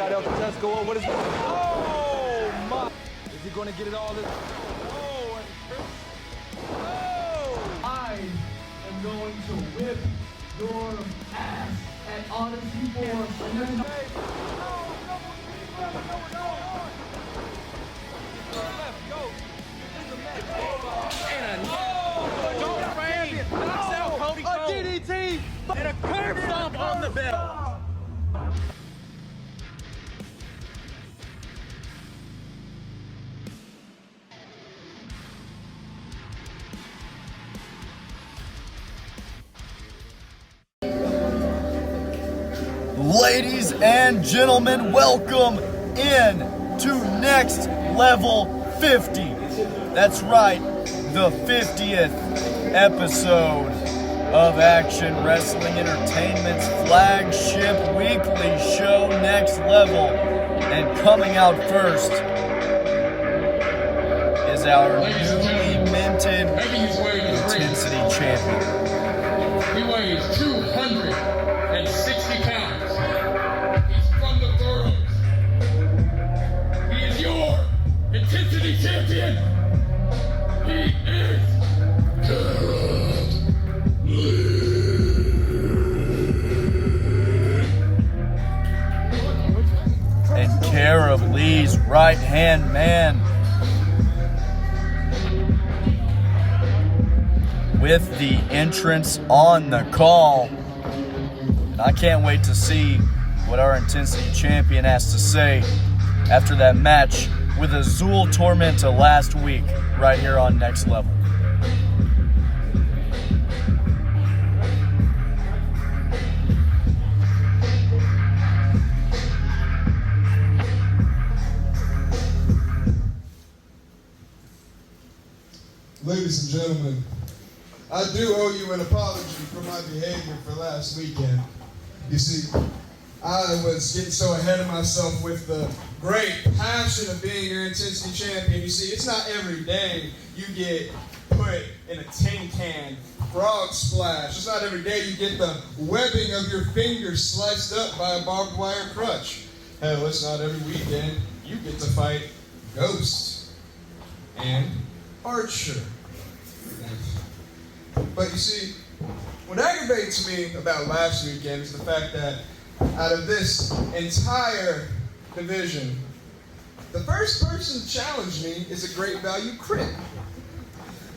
got El Tesco. What is it? Oh, my. Is he going to get it all? Oh, I am going to whip your ass at Odyssey 4. A DDT and a curb stomp on the bell. Ladies and gentlemen, welcome in to Next Level 50. That's right, the 50th episode of Action Wrestling Entertainment's flagship weekly show, Next Level. And coming out first is our newly minted Intensity Champion. He weighs 260 pounds. He's from the boroughs. He is your Intensity Champion. He is and care of Lee's right-hand man with the entrance on the call. And I can't wait to see what our Intensity Champion has to say after that match with Azul Tormenta last week right here on Next Level. Ladies and gentlemen, I do owe you an apology for my behavior for last weekend. You see, I was getting so ahead of myself with the great passion of being your Intensity Champion. You see, it's not every day you get put in a tin can frog splash. It's not every day you get the webbing of your fingers sliced up by a barbed wire crutch. Hell, it's not every weekend you get to fight Ghost and Archer. But you see, what aggravates me about last weekend is the fact that out of this entire division, the first person to challenge me is a great value crit.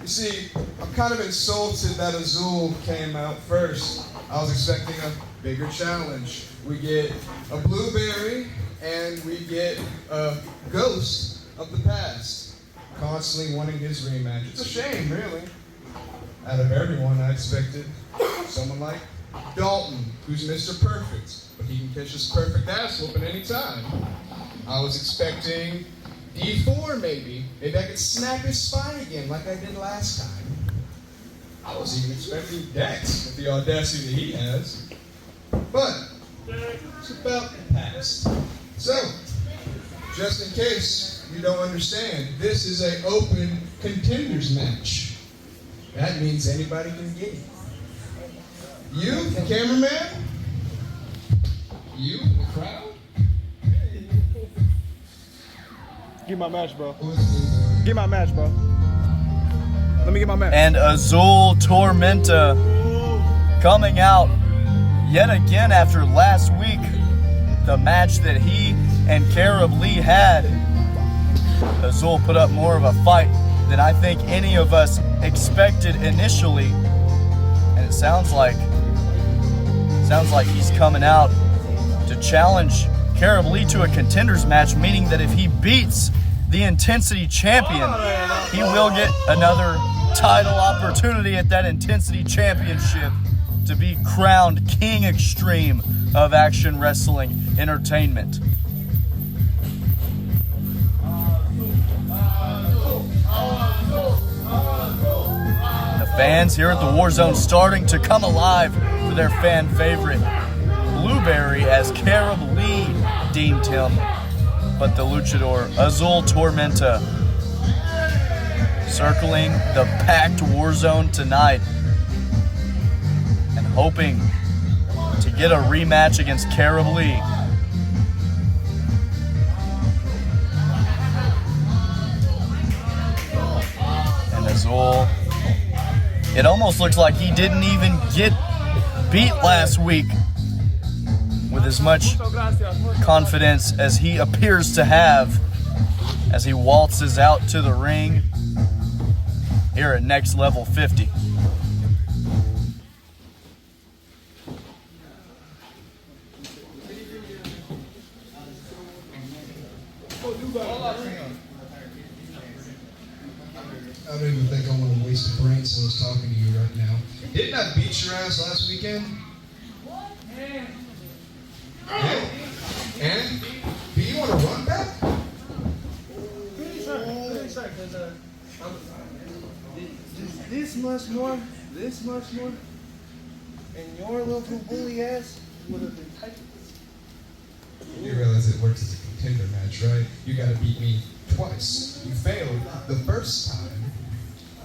You see, I'm kind of insulted that Azul came out first. I was expecting a bigger challenge. We get a Blueberry and we get a Ghost of the past, constantly wanting his rematch. It's a shame, really. Out of everyone, I expected someone like Dalton, who's Mr. Perfect, but he can catch his perfect ass whooping any time. I was expecting D4 maybe. Maybe I could snap his spine again like I did last time. I was even expecting Dex with the audacity that he has. But it's about the past. So, just in case you don't understand, this is an open contenders match. That means anybody can get it. You, the cameraman? You, the crowd? Get my match, bro. Get my match, bro. Let me get my match. And Azul Tormenta coming out yet again after last week. The match that he and Caleb Lee had. Azul put up more of a fight than I think any of us expected initially. And it sounds like he's coming out to challenge Caleb Lee to a contenders match, meaning that if he beats the Intensity Champion, he will get another title opportunity at that Intensity Championship to be crowned King Extreme of Action Wrestling Entertainment. The fans here at the War Zone starting to come alive for their fan favorite Blueberry, as Caleb Lee deemed him. But the luchador Azul Tormenta circling the packed War Zone tonight and hoping to get a rematch against Caleb Lee. Azul. It almost looks like he didn't even get beat last week with as much confidence as he appears to have as he waltzes out to the ring here at Next Level 50. I don't even think I want to waste a brain cells talking to you right now. Didn't I beat your ass last weekend? And? Do you want to run back? This much more, and your little bully ass would have been tight. You realize it works as a contender match, right? You gotta beat me twice. You failed the first time.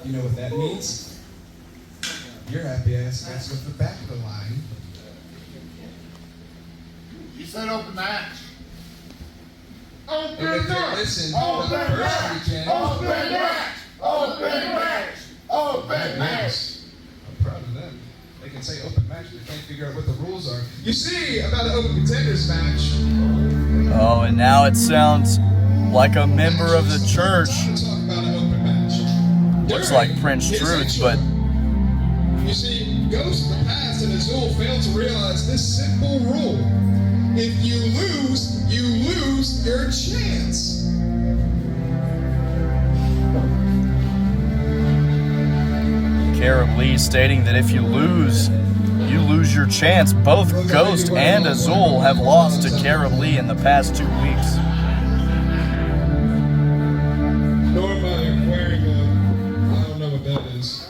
You know what that means? Your happy ass gets with the back of the line. You said open match. And if you listen to the first weekend, Open match. I'm proud of them. They can say open match, but they can't figure out what the rules are. You see, about an open contenders match. Oh, and now it sounds like a member of the church. Talk about an open match. Looks like Prince Truth, but you see, Ghost of the Past and Azul failed to realize this simple rule. If you lose your chance. Caleb Lee stating that if you lose your chance. Both Ghost and Azul have lost to Caleb Lee in the past 2 weeks. Nor am I wearing I don't know what that is.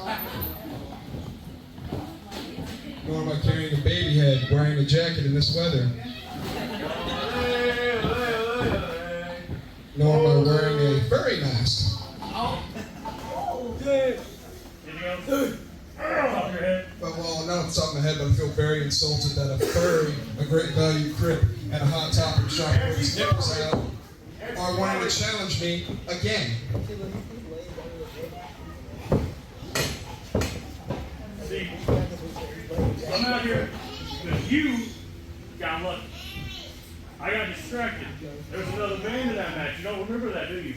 Nor am I carrying a baby head, wearing a jacket in this weather. Nor am I wearing a furry mask. But well, not on top of my head, but I feel very insulted that a furry, a great value crip, and a hot topic shop with his nipples out are wanting to challenge me again. See, I'm out here because you got lucky. I got distracted. There was another band in that match. You don't remember that, do you?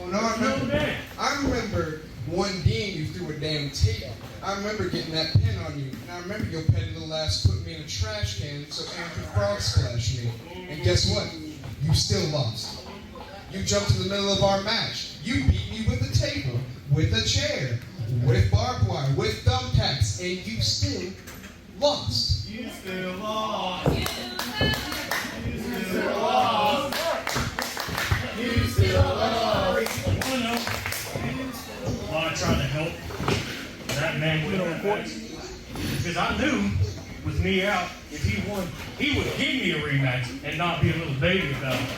Oh no, I remember one Dean you threw a damn tape. I remember getting that pin on you. And I remember your petty little ass putting me in a trash can so Aaron could frog splash me. And guess what? You still lost. You jumped in the middle of our match. You beat me with a table, with a chair, with barbed wire, with thumbtacks, and you still lost. You still lost. You still lost. You still lost. You know, while I tried to help that man win that match, because I knew with me out, if he won, he would give me a rematch and not be a little baby about it.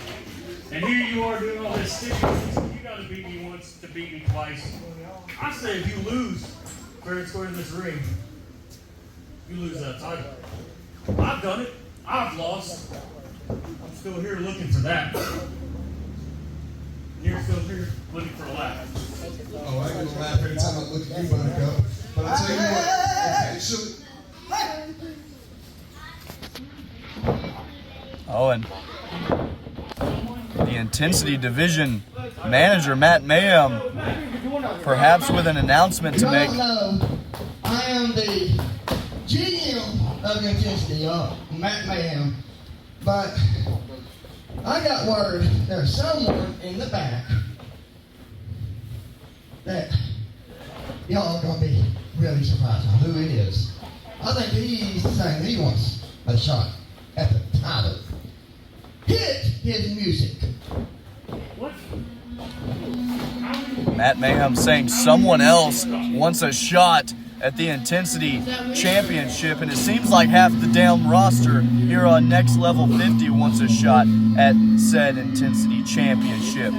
And here you are doing all this sticking. You got to beat me once to beat me twice. I say if you lose fair and square in this ring, you lose that title. I've done it. I've lost. I'm still here looking for that. You're still here looking for a laugh. Oh, I can laugh every time I look at you, Buttercup. But I'll tell you what, eventually. Oh, and the Intensity Division manager, Matt Mayhem, perhaps with an announcement to make. Hello, I am the GM of Intensity, Matt Mayhem. But I got word there's someone in the back that y'all are going to be really surprised on who it is. I think he's saying he wants a shot at the title. Hit his music. What? Matt Mayhem saying someone else wants a shot at the Intensity Championship, and it seems like half the damn roster here on Next Level 50 wants a shot at said Intensity Championship.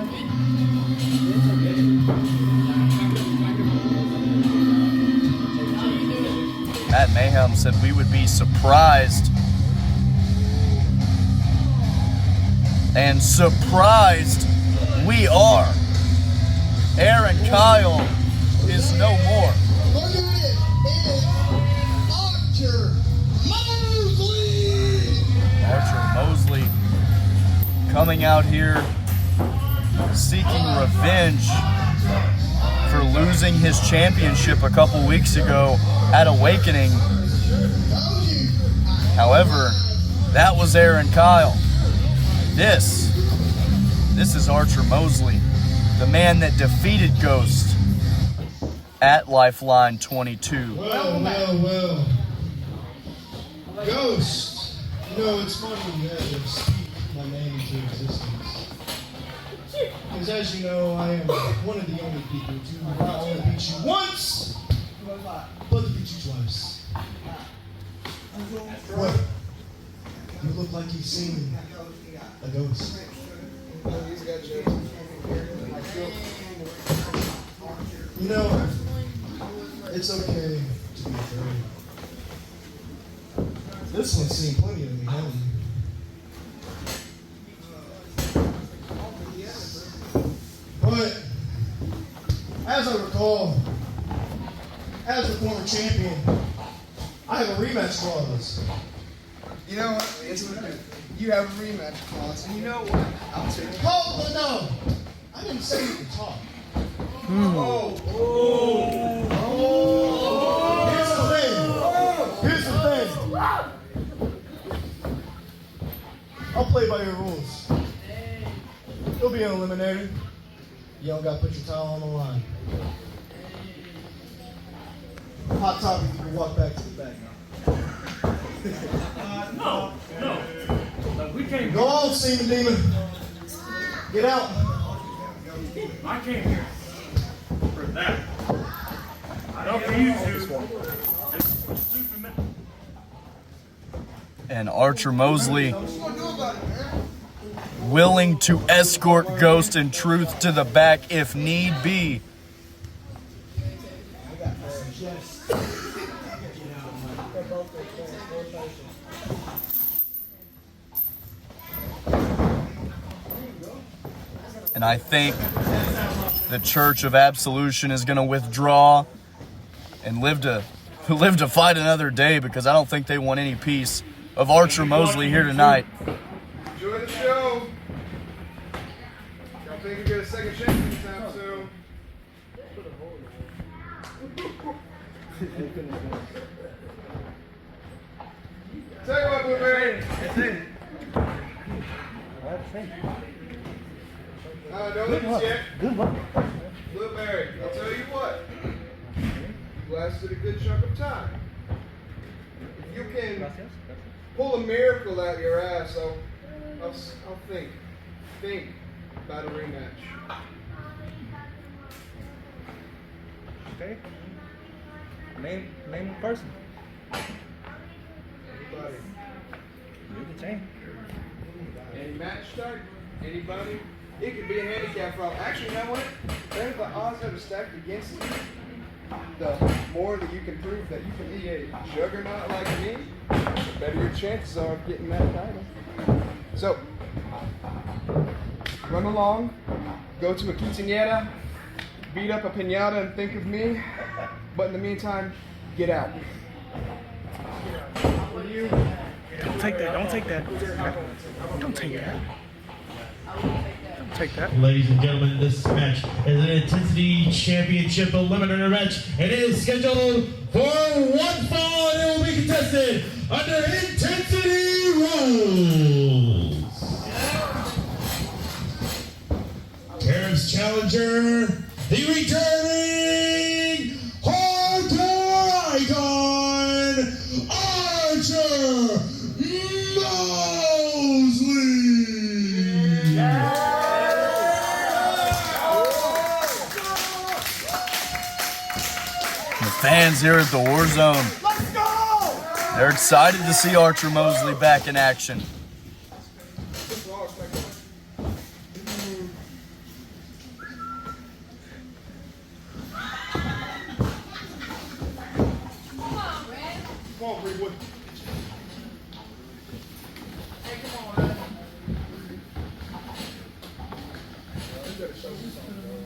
Matt Mayhem said we would be surprised. And surprised we are. Aaron Kyle is no more. Look at it. It's Archer Mosley. Archer Mosley coming out here seeking revenge for losing his championship a couple weeks ago at Awakening. However, that was Aaron Kyle. This is Archer Mosley, the man that defeated Ghost at Lifeline 22. Well. Ghost. You know, it's funny you had to speak my name into existence. Because as you know, I am one of the only people to not only beat you once, but to beat you twice. What? You look like you've seen a ghost. You know, it's okay to be afraid. This one's seen plenty of me, haven't you? But, as I recall, as the former champion, I have a rematch clause. You know what? You have a rematch clause, and you know what? I'll take it. Oh, but no! I didn't say you could talk. Here's the thing. I'll play by your rules. You'll be an eliminator. You don't got to put your towel on the line. Hot topic, you can walk back to the back now. No, we can't. Go on, Seaman Demon. Get out. I came here for that. Not for you two. And Archer Mosley willing to escort Ghost and Truth to the back if need be. And I think the Church of Absolution is going to withdraw and live to fight another day, because I don't think they want any piece of Archer Mosley here tonight. Enjoy the show. Y'all think you get a second chance anytime soon. Tell you what, Blueberry. Don't leave us yet. Good luck. Blueberry, I'll tell you what. You lasted a good chunk of time. If you can pull a miracle out your ass, I'll think about a rematch. Okay. Name a person. Anybody? You can change. Any match start? Anybody? It could be a handicap problem. Actually, you know what? There's the odds that are stacked against you. The more that you can prove that you can be a juggernaut like me, the better your chances are of getting that title. So, run along, go to a quinceañera, beat up a piñata and think of me, but in the meantime, get out. Don't take that. Don't take that. Don't take that. Don't take that. Ladies and gentlemen, this match is an Intensity Championship Eliminator match. It is scheduled for one fall, and it will be contested under Intensity rules. Terrence Challenger, the returning hardcore icon, Archer Mosley. The fans here at the War Zone, they're excited to see Archer Mosley back in action.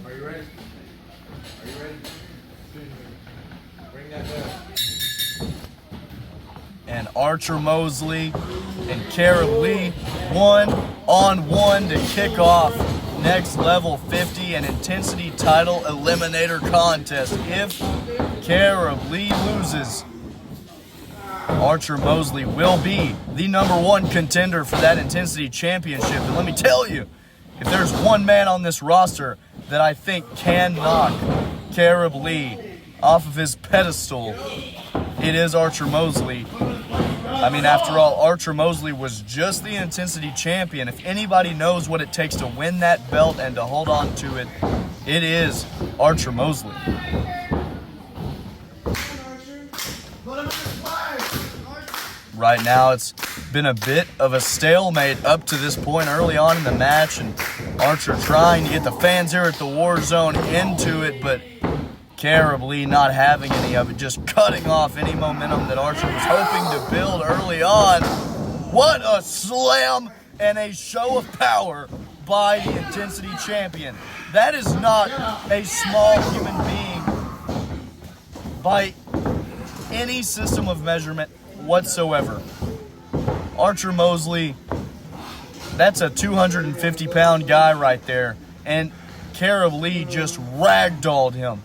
Are you ready? Are you ready? Archer Mosley and Caleb Lee 1-on-1 to kick off Next Level 50 and Intensity Title Eliminator Contest. If Caleb Lee loses, Archer Mosley will be the #1 contender for that Intensity Championship. And let me tell you, if there's one man on this roster that I think can knock Caleb Lee off of his pedestal, it is Archer Mosley. I mean, after all, Archer Mosley was just the Intensity Champion. If anybody knows what it takes to win that belt and to hold on to it, it is Archer Mosley. Right now, it's been a bit of a stalemate up to this point early on in the match, and Archer trying to get the fans here at the War Zone into it, but Caleb Lee not having any of it, just cutting off any momentum that Archer was hoping to build early on. What a slam and a show of power by the Intensity Champion. That is not a small human being by any system of measurement whatsoever. Archer Mosley, that's a 250-pound guy right there, and Caleb Lee just ragdolled him.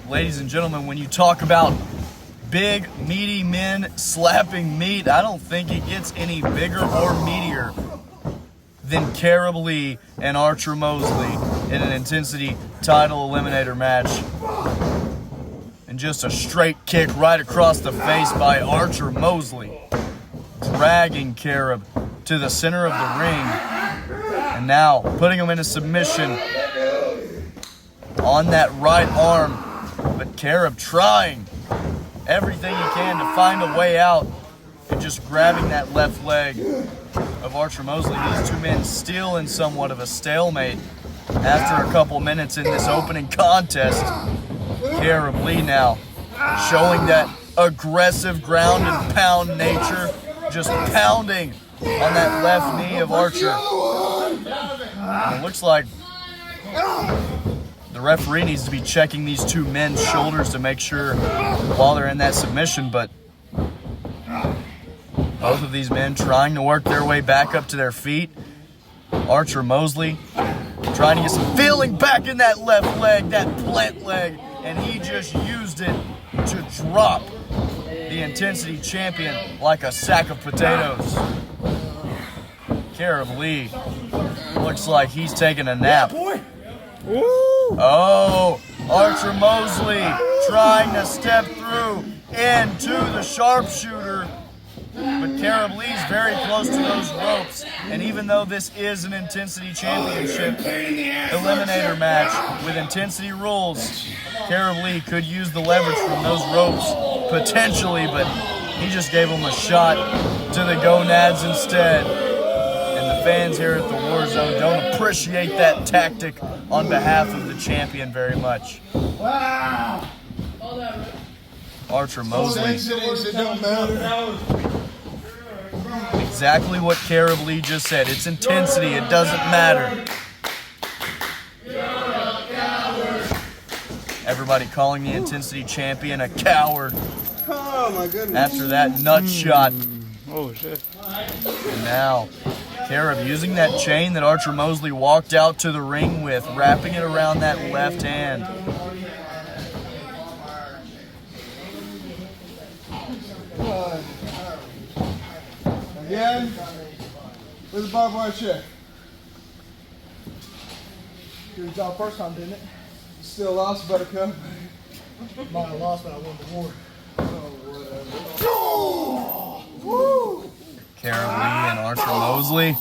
Ladies and gentlemen, when you talk about big, meaty men slapping meat, I don't think it gets any bigger or meatier than Caleb Lee and Archer Mosley in an Intensity Title Eliminator match. And just a straight kick right across the face by Archer Mosley, dragging Caleb to the center of the ring, and now putting him in a submission on that right arm. But Caleb trying everything he can to find a way out and just grabbing that left leg of Archer Mosley. These two men still in somewhat of a stalemate after a couple minutes in this opening contest. Caleb Lee now showing that aggressive ground and pound nature, just pounding on that left knee of Archer. And it looks like the referee needs to be checking these two men's shoulders to make sure while they're in that submission, but both of these men trying to work their way back up to their feet. Archer Mosley trying to get some feeling back in that left leg, that plant leg, and he just used it to drop the Intensity Champion like a sack of potatoes. Caleb Lee looks like he's taking a nap. Oh, Archer Mosley trying to step through into the sharpshooter. But Caleb Lee's very close to those ropes. And even though this is an Intensity Championship Eliminator match with Intensity rules, Caleb Lee could use the leverage from those ropes potentially, but he just gave him a shot to the gonads instead. And the fans here at the War Zone don't appreciate that tactic on behalf of the champion very much. Wow! Archer Mosley. It don't matter. Exactly what Caleb Lee just said. It's intensity. It doesn't matter. Everybody calling the Intensity Champion a coward. Oh my goodness. After that nut shot. Oh, shit. And now, Caleb using that chain that Archer Mosley walked out to the ring with, wrapping it around that left hand. Again, where's the barbed wire check? Good job first time, didn't it? Still lost, Buttercup. Might have lost, but I won the war. Oh, whatever. Caleb Lee and Archer Mosley.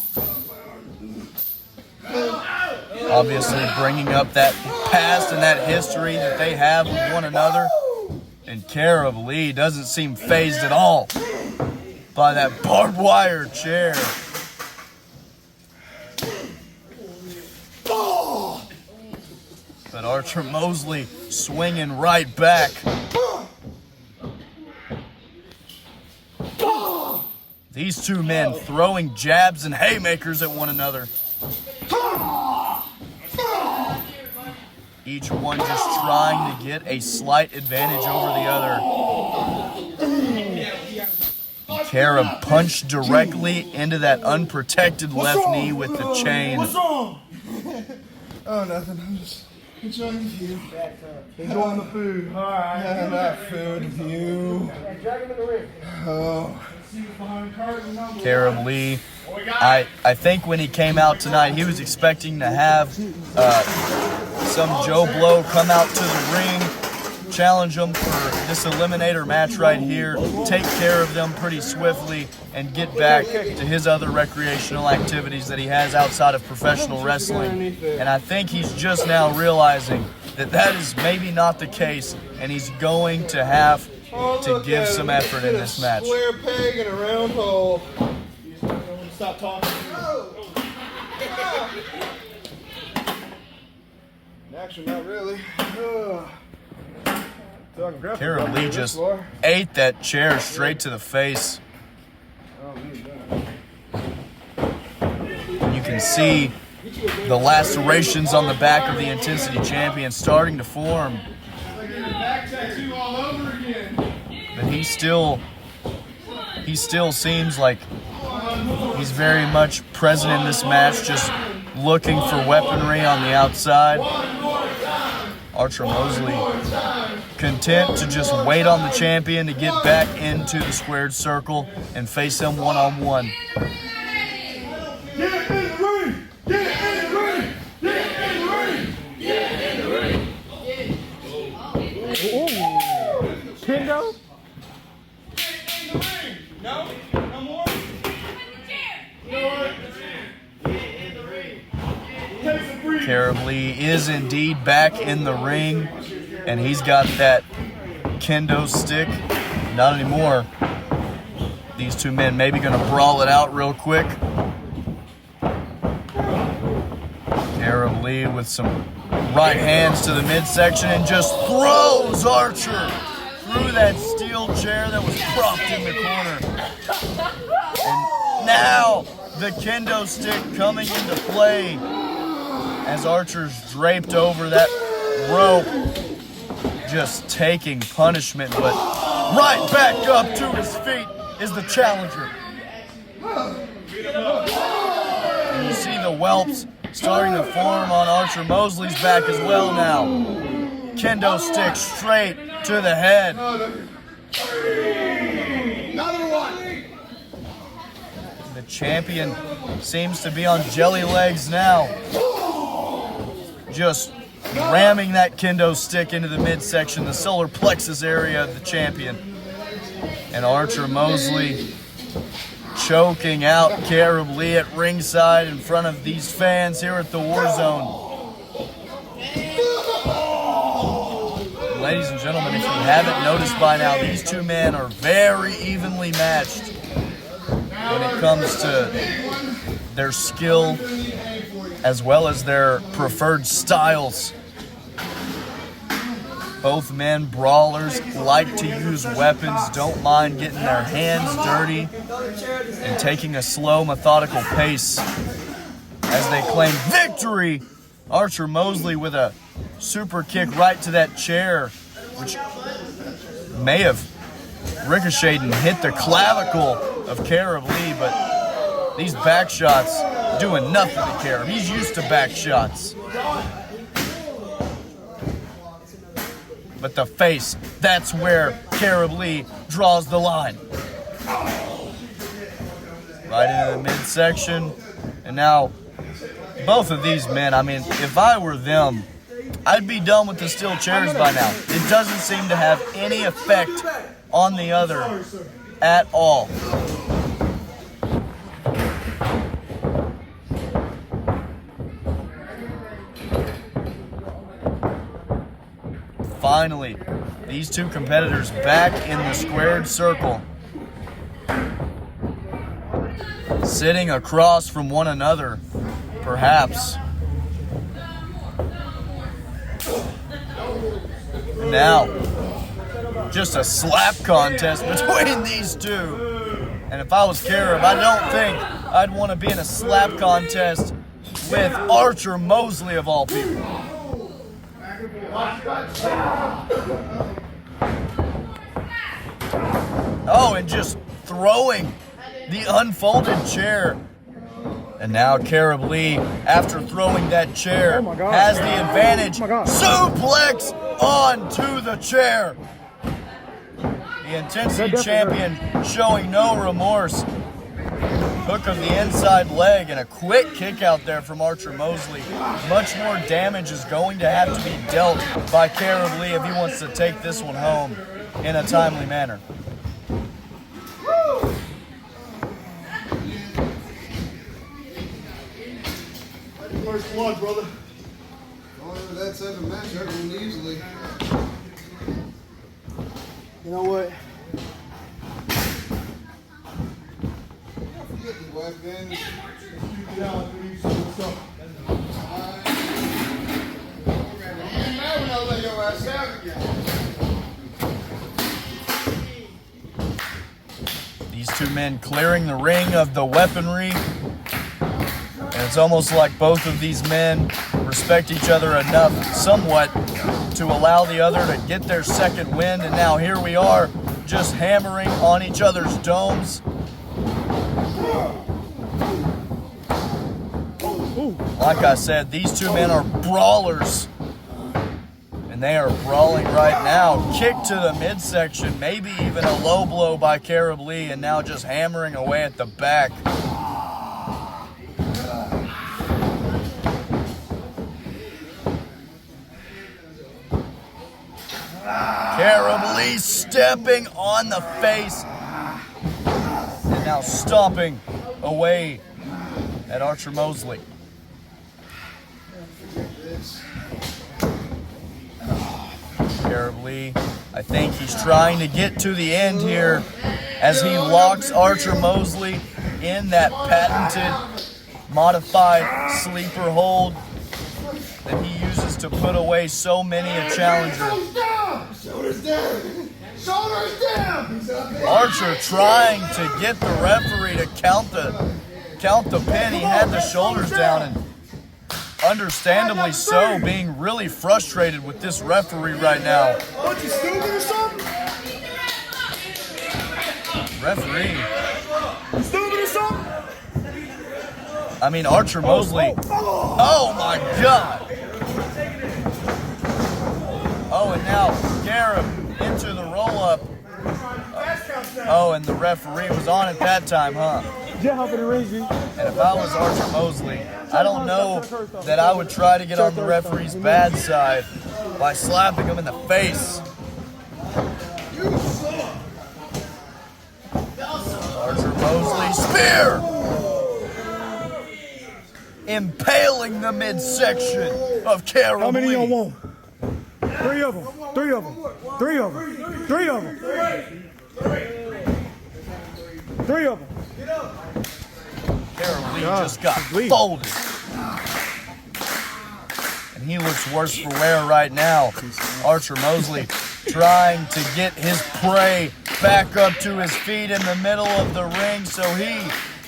Obviously bringing up that past and that history that they have with one another. And Caleb Lee doesn't seem fazed at all by that barbed wire chair. But Archer Mosley swinging right back. These two men throwing jabs and haymakers at one another. Each one just trying to get a slight advantage over the other. Carob punched directly into that unprotected left knee with the chain. What's wrong? Oh, nothing. I'm just enjoying the view. Enjoying the food. All right. Yeah, not food. View. Oh. Carob Lee, I think when he came out tonight, he was expecting to have some Joe Blow come out to the ring, challenge him for this eliminator match right here, take care of them pretty swiftly, and get back to his other recreational activities that he has outside of professional wrestling. And I think he's just now realizing that that is maybe not the case, and he's going to have to give some effort in this match. Square peg in a round hole. Stop talking. Actually, not really. Carob Lee just ate that chair straight to the face. You can see the lacerations on the back of the Intensity Champion starting to form. But he still seems like he's very much present in this match, just looking for weaponry on the outside. Archer Mosley content to just wait on the champion to get back into the squared circle and face him one-on-one. Get in the ring! Get in the ring! Get in the ring! Get in the ring! Kendo? No? No more? Carob Lee is indeed back in the ring, and he's got that kendo stick. Not anymore. These two men maybe going to brawl it out real quick. Carob Lee with some right hands to the midsection and just throws Archer through that steel chair that was propped in the corner. And now the kendo stick coming into play as Archer's draped over that rope, just taking punishment, but right back up to his feet is the challenger. And you see the whelps starting to form on Archer Mosley's back as well now. Kendo stick straight to the head. The champion seems to be on jelly legs now. Just ramming that kendo stick into the midsection, the solar plexus area of the champion. And Archer Mosley choking out Carob Lee at ringside in front of these fans here at the War Zone. Ladies and gentlemen, if you haven't noticed by now, these two men are very evenly matched when it comes to their skill as well as their preferred styles. Both men brawlers, like to use weapons, don't mind getting their hands dirty and taking a slow, methodical pace as they claim victory. Archer Mosley with a super kick right to that chair, which may have ricocheted and hit the clavicle of Carob Lee, but these back shots doing nothing to Carob. He's used to back shots. But the face, that's where Carob Lee draws the line. Right into the midsection. And now, both of these men, I mean, if I were them, I'd be done with the steel chairs by now. It doesn't seem to have any effect on the other at all. Finally, these two competitors back in the squared circle, sitting across from one another, perhaps. And now, just a slap contest between these two. And if I was Carob, I don't think I'd want to be in a slap contest with Archer Mosley of all people. Oh, and just throwing the unfolded chair. And now Caleb Lee, after throwing that chair, has the advantage. Suplex onto the chair. The Intensity Champion showing no remorse. Hook of the inside leg and a quick kick out there from Archer Mosley. Much more damage is going to have to be dealt by Caleb Lee if he wants to take this one home in a timely manner. First blood, brother. Oh, that type of match, I win easily. You know what? Don't forget the weapons. Now when I let your ass out again. These two men clearing the ring of the weaponry. And it's almost like both of these men respect each other enough somewhat to allow the other to get their second win. And now here we are, just hammering on each other's domes. Like I said, these two men are brawlers. And they are brawling right now. Kick to the midsection, maybe even a low blow by Caleb Lee, and now just hammering away at the back. Caleb Lee stepping on the face and now stomping away at Archer Mosley. Caleb Lee, I think he's trying to get to the end here as he locks Archer Mosley in that patented modified sleeper hold that he uses to put away so many a challenger. Shoulders down! Shoulders down! Archer trying to get the referee to count the pin. He had the shoulders down, and understandably so, being really frustrated with this referee right now. What, you stupid or something? Referee. You stupid or something? I mean, Archer Mosley. Oh my God. Oh, and now Garib into the roll-up. Oh, and the referee was on at that time, huh? Just hop in the ring, G. And if I was Archer Mosley, I don't know that I would try to get on the referee's bad side by slapping him in the face. Archer Mosley, spear! Impaling the midsection of Caleb Lee. How many y'all want? 3 of them. 3 of them. 3 of them. 3 of them. 3 of them. Caleb Lee just got folded. And he looks worse for wear right now. Archer Mosley trying to get his prey back up to his feet in the middle of the ring so he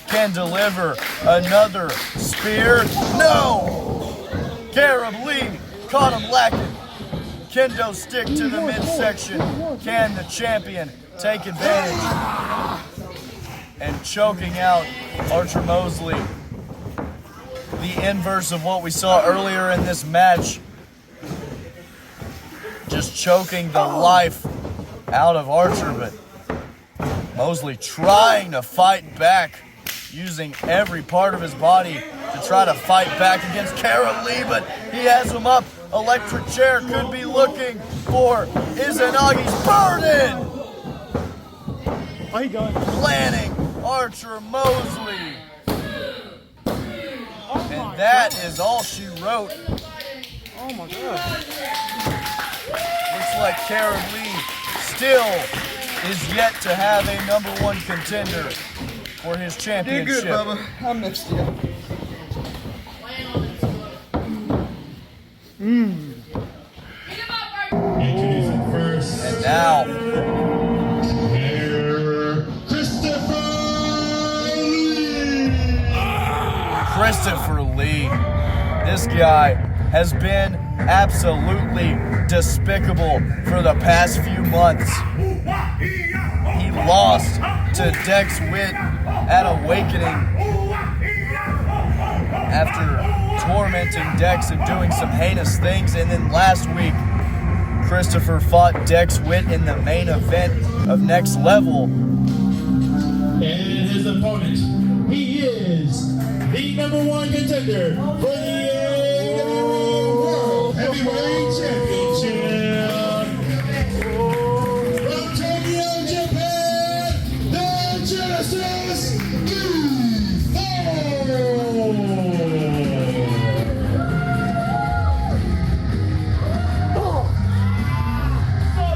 can deliver another spear. No! Caleb Lee caught him lacking. Kendo stick to the midsection. Can the champion take advantage? And choking out Archer Mosley. The inverse of what we saw earlier in this match. Just choking the life out of Archer, but Mosley trying to fight back, using every part of his body to try to fight back against Caleb Lee, but he has him up. Electric chair could be looking for Izanagi's burden. Oh, he gone. Planning Archer Mosley. And that is all she wrote. Oh my God. Looks like Caleb Lee still is yet to have a #1 contender for his Did championship. good, Bubba. I missed you. Introducing first. And now, Christopher Lee. This guy has been absolutely despicable for the past few months. He lost to Dex Witt at Awakening after tormenting Dex and doing some heinous things. And then last week, Christopher fought Dex Witt in the main event of Next Level. And his opponent, he is the #1 contender for the World Heavyweight Championship. From Tokyo, Japan, the Genesis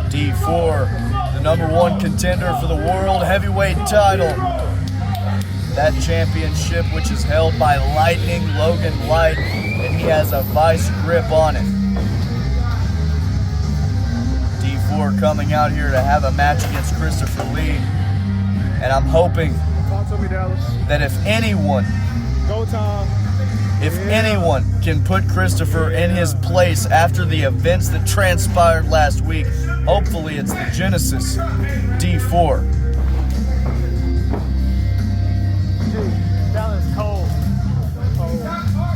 D4, the #1 contender for the World Heavyweight title. That championship, which is held by Lightning Logan Light, and he has a vice grip on it. D4 coming out here to have a match against Christopher Lee, and I'm hoping that if anyone can put Christopher in his place after the events that transpired last week, hopefully it's the Genesis D4.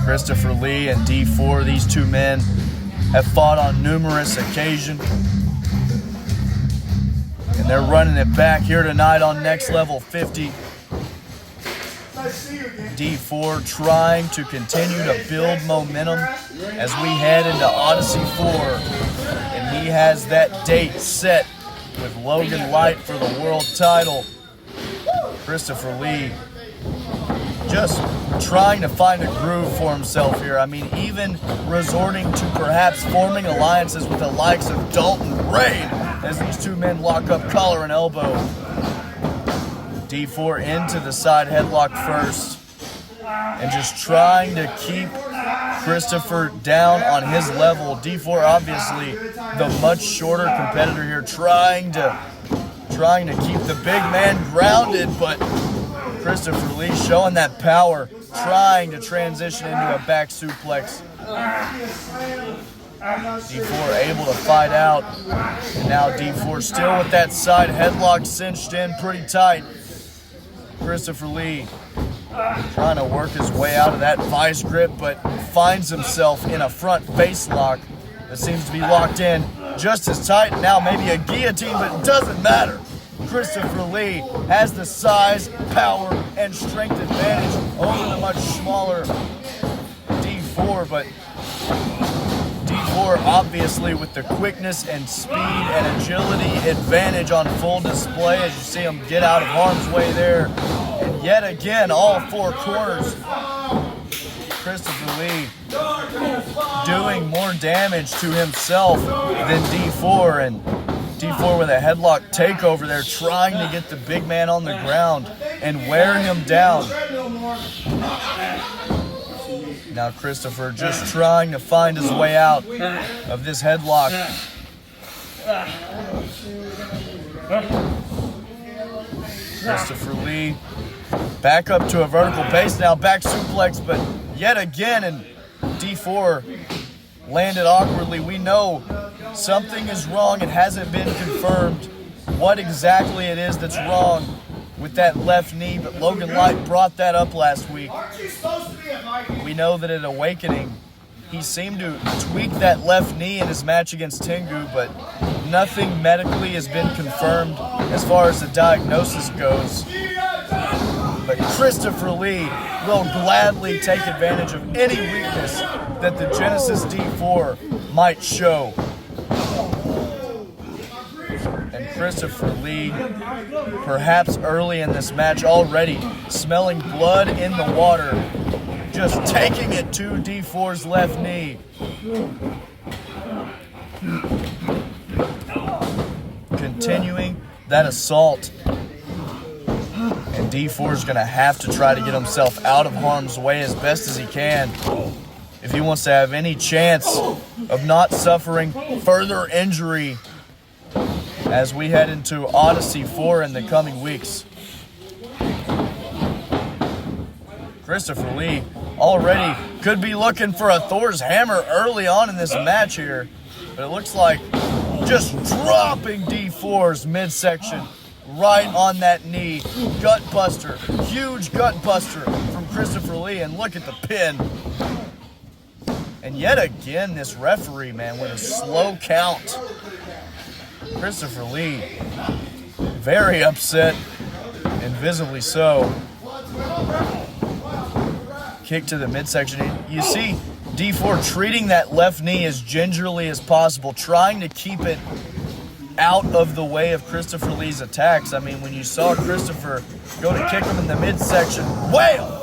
Christopher Lee and D4, these two men have fought on numerous occasions, and they're running it back here tonight on Next Level 50. D4 trying to continue to build momentum as we head into Odyssey 4, and he has that date set with Logan Light for the world title. Christopher Lee just trying to find a groove for himself here. I mean, even resorting to perhaps forming alliances with the likes of Dalton as these two men lock up collar and elbow. D4 into the side headlock first, and just trying to keep Christopher down on his level. D4 obviously the much shorter competitor here, trying to keep the big man grounded, but Christopher Lee showing that power, trying to transition into a back suplex. D4 able to fight out, and now D4 still with that side headlock cinched in pretty tight. Christopher Lee trying to work his way out of that vice grip, but finds himself in a front face lock that seems to be locked in just as tight. Now maybe a guillotine, but it doesn't matter. Christopher Lee has the size, power, and strength advantage over the much smaller D4, but D4 obviously with the quickness and speed and agility advantage on full display as you see him get out of harm's way there. And yet again, all four corners, Christopher Lee doing more damage to himself than D4, and D4 with a headlock takeover there, trying to get the big man on the ground and wear him down. Now Christopher just trying to find his way out of this headlock. Christopher Lee back up to a vertical base now, back suplex, but yet again, and D4 landed awkwardly. We know something is wrong. It hasn't been confirmed what exactly it is that's wrong with that left knee, but Logan Light brought that up last week. We know that at Awakening, he seemed to tweak that left knee in his match against Tengu, but nothing medically has been confirmed as far as the diagnosis goes. But Christopher Lee will gladly take advantage of any weakness that the Genesis D4 might show. And Christopher Lee, perhaps early in this match already, smelling blood in the water, just taking it to D4's left knee. Continuing that assault. And D4 is going to have to try to get himself out of harm's way as best as he can if he wants to have any chance of not suffering further injury as we head into Odyssey 4 in the coming weeks. Christopher Lee already could be looking for a Thor's hammer early on in this match here. But it looks like just dropping D4's midsection right on that knee. Gut buster, huge gut buster from Christopher Lee, and look at the pin. And yet again, this referee, man, with a slow count. Christopher Lee, very upset, and visibly so. Kick to the midsection. You see D4 treating that left knee as gingerly as possible, trying to keep it out of the way of Christopher Lee's attacks. I mean, when you saw Christopher go to kick him in the midsection, whale!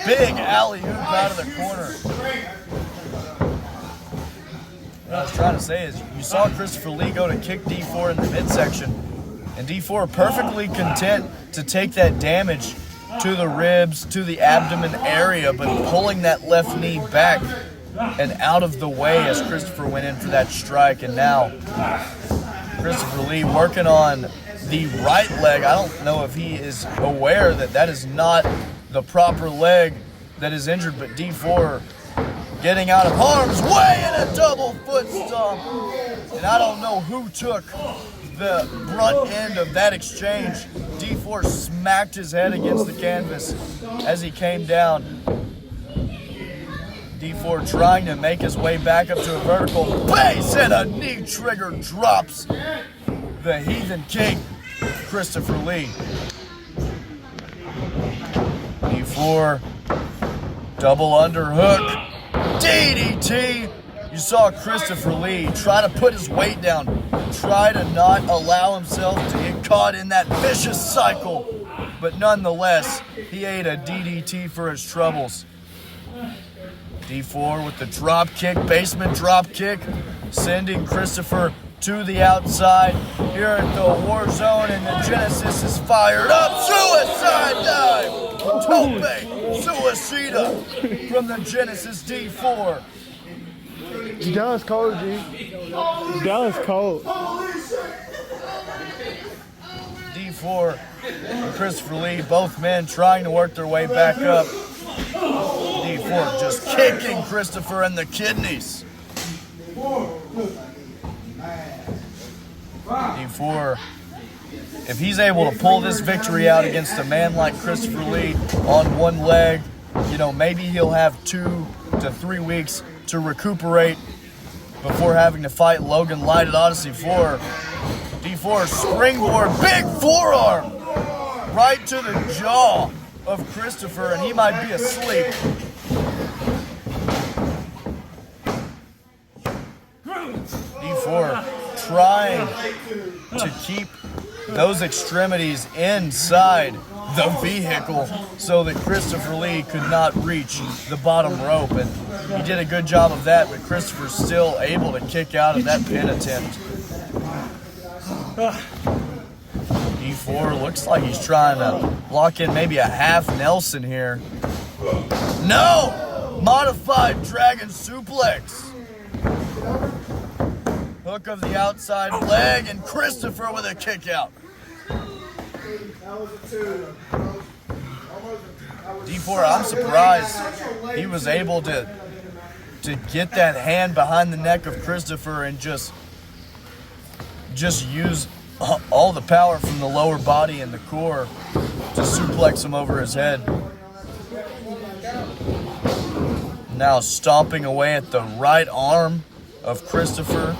Big alley-oop out of the corner. What I was trying to say is you saw Christopher Lee go to kick D4 in the midsection, and D4 perfectly content to take that damage to the ribs, to the abdomen area, but pulling that left knee back and out of the way as Christopher went in for that strike. And now Christopher Lee working on the right leg. I don't know if he is aware that that is not the proper leg that is injured, but D4 getting out of harm's way in a double foot stomp. And I don't know who took the brunt end of that exchange. D4 smacked his head against the canvas as he came down. D4 trying to make his way back up to a vertical base, and a knee trigger drops the Heathen King, Christopher Lee. D4, double underhook, DDT. You saw Christopher Lee try to put his weight down, try to not allow himself to get caught in that vicious cycle, but nonetheless, he ate a DDT for his troubles. D4 with the drop kick, basement drop kick, sending Christopher to the outside here at the war zone, and the Genesis is fired up. Suicide dive! Tope Suicida from the Genesis D4. Dallas cold, G. Dallas cold. D4 and Christopher Lee, both men trying to work their way back up. D4 just kicking Christopher in the kidneys. D4, if he's able to pull this victory out against a man like Christopher Lee on one leg, you know, maybe he'll have 2 to 3 weeks to recuperate before having to fight Logan Light at Odyssey 4. D4 springboard, big forearm right to the jaw of Christopher, and he might be asleep. D4 trying to keep those extremities inside the vehicle so that Christopher Lee could not reach the bottom rope, and he did a good job of that, but Christopher's still able to kick out of that pin attempt. D4 looks like he's trying to lock in maybe a half Nelson here. No! Modified dragon suplex. Hook of the outside leg, and Christopher with a kick out. D4, I'm surprised he was able to get that hand behind the neck of Christopher and just use all the power from the lower body and the core to suplex him over his head. Now stomping away at the right arm of Christopher.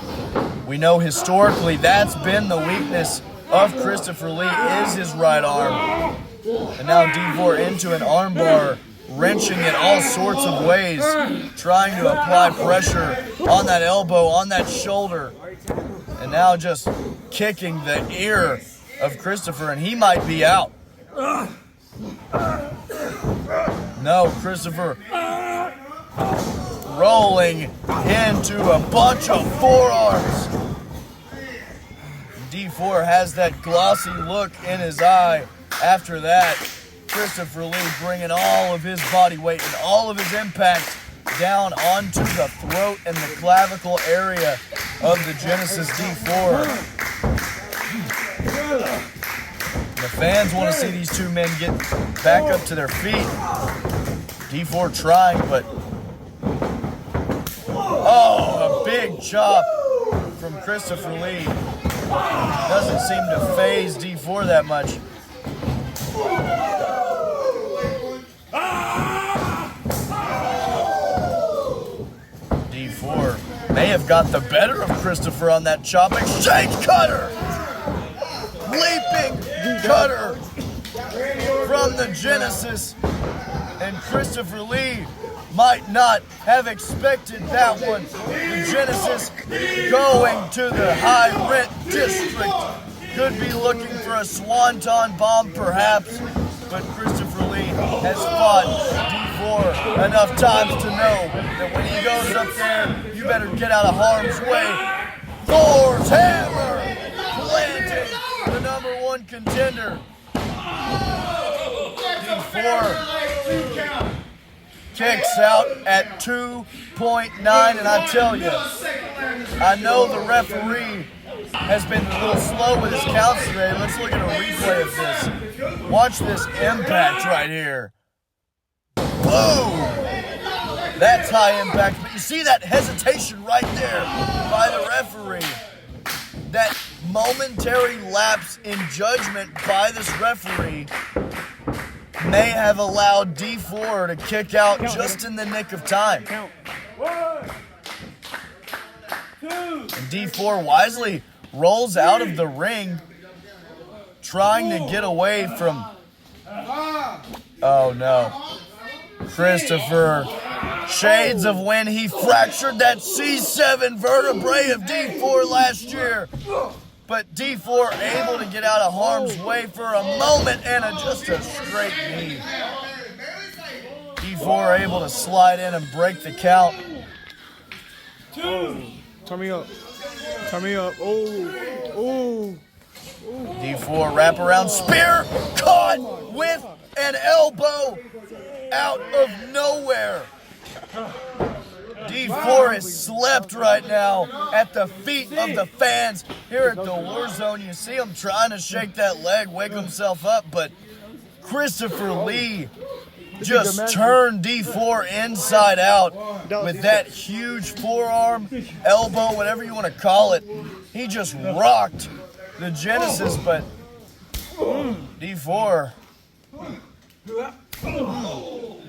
We know historically that's been the weakness of Christopher Lee, is his right arm. And now D4 into an armbar, wrenching it all sorts of ways, trying to apply pressure on that elbow, on that shoulder. And now just kicking the ear of Christopher, and he might be out. No, Christopher rolling into a bunch of forearms. D4 has that glossy look in his eye. After that, Christopher Lee bringing all of his body weight and all of his impact down onto the throat and the clavicle area of the Genesis D4. The fans want to see these two men get back up to their feet. D4 trying, but oh, a big chop from Christopher Lee. Doesn't seem to phase D4 that much. D4 may have got the better of Christopher on that chop. Exchange cutter! Leaping cutter from the Genesis. And Christopher Lee might not have expected that one. The Genesis going to the high rent district. Could be looking for a swanton bomb perhaps, but Christopher Lee has fought D4 enough times to know that when he goes up there, you better get out of harm's way. Thor's hammer planting the #1 contender. D4 kicks out at 2.9, and I tell you, I know the referee has been a little slow with his counts today. Let's look at a replay of this. Watch this impact right here. Boom! That's high impact, but you see that hesitation right there by the referee. That momentary lapse in judgment by this referee may have allowed D4 to kick out just in the nick of time. And D4 wisely rolls out of the ring, trying to get away from... Oh no. Christopher, shades of when he fractured that C7 vertebrae of D4 last year. But D4 able to get out of harm's way for a moment and just a straight knee. D4 able to slide in and break the count. Oh, turn me up. Turn me up. Oh. D4 wraparound spear caught with an elbow out of nowhere. D4 is slept right now at the feet of the fans here at the War Zone. You see him trying to shake that leg, wake himself up, but Christopher Lee just turned D4 inside out with that huge forearm, elbow, whatever you want to call it. He just rocked the Genesis, but D4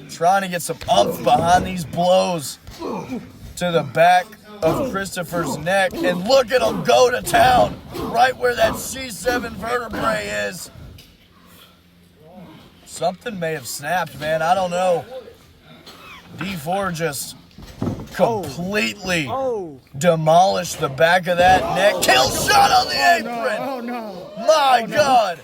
trying to get some oomph behind these blows to the back of Christopher's neck. And look at him go to town right where that C7 vertebrae is. Something may have snapped, man. I don't know. D4 just completely demolished the back of that neck. Kill shot on the apron. Oh no. My God.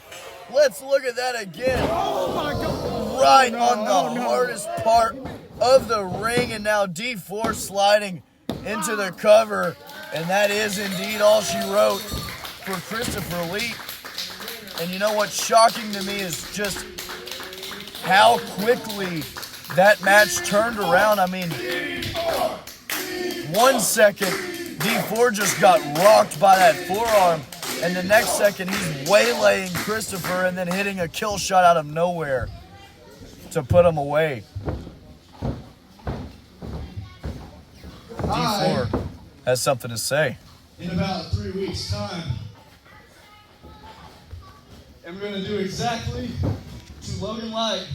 Let's look at that again. Oh my God. Right on the hardest part of the ring, and now D4 sliding into the cover, and that is indeed all she wrote for Christopher Lee. And you know what's shocking to me is just how quickly that match turned around. I mean, 1 second, D4 just got rocked by that forearm, and the next second he's waylaying Christopher and then hitting a kill shot out of nowhere to put him away. D4 has something to say. In about 3 weeks' time, and we're going to do exactly to Logan Light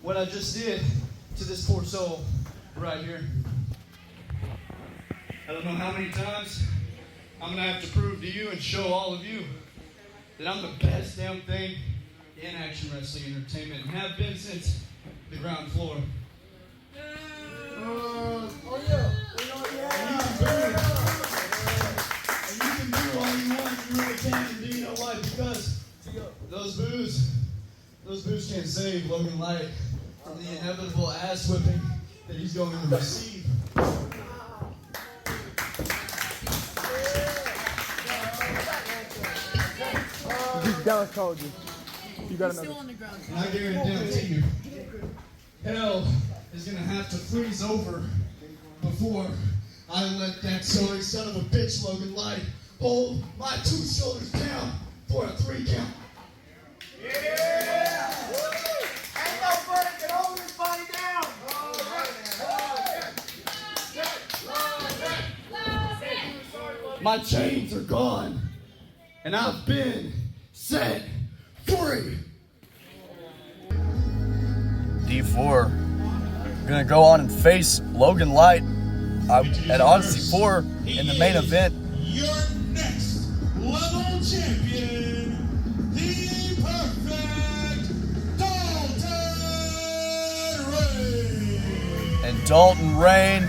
what I just did to this poor soul right here. I don't know how many times I'm going to have to prove to you and show all of you that I'm the best damn thing in action wrestling entertainment and have been since the ground floor. And you can do all you want, you really can, and do you know why? Because those boos can't save Logan Light from the inevitable ass whipping that he's going to receive. Dallas told you. You got another. And I guarantee you, hell is going to have to freeze over before I let that sorry son of a bitch Logan Light hold my 2 shoulders down for a 3 count. Yeah! Ain't no bird can hold his body down! My chains are gone, and I've been set free. D4 gonna go on and face Logan Light at Odyssey 4 in the main event. Your next level champion, the perfect Dalton Rain. And Dalton Rain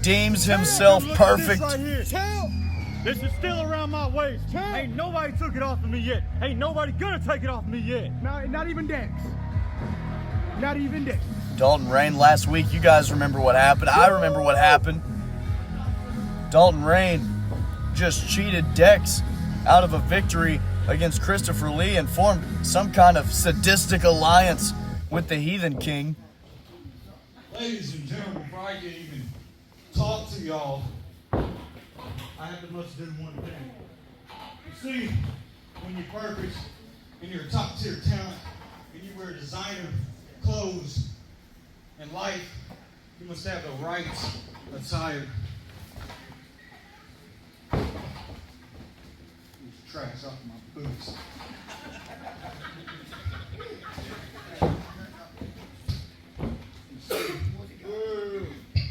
deems himself perfect. This is still around my waist. Ain't nobody took it off of me yet. Ain't nobody gonna take it off of me yet. Not even Dex. Not even Dex. Dalton Rain last week, you guys remember what happened. I remember what happened. Dalton Rain just cheated Dex out of a victory against Christopher Lee and formed some kind of sadistic alliance with the Heathen King. Ladies and gentlemen, before I can even talk to y'all, I have to must do one thing. You see, when you're perfect and you're a top tier talent and you wear designer clothes in life, you must have the right attire. These tracks off my boots.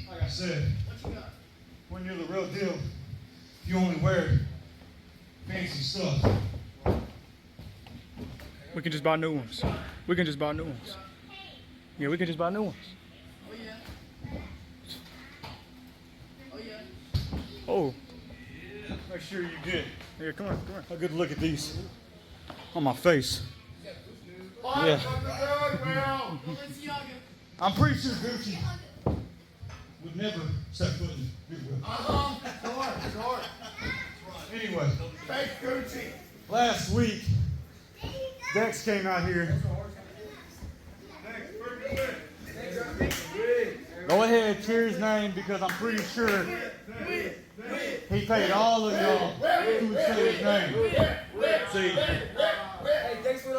Like I said, when you're the real deal, you only wear fancy stuff. We can just buy new ones. We can just buy new ones. Yeah, we can just buy new ones. Oh. Make sure you get Yeah, come on. a good look at these on my face. Yeah. I'm pretty sure Gucci would never set foot in Goodwill. Anyway, last week, Dex came out here. Go ahead, cheer his name because I'm pretty sure he paid all of y'all who would say his name. See,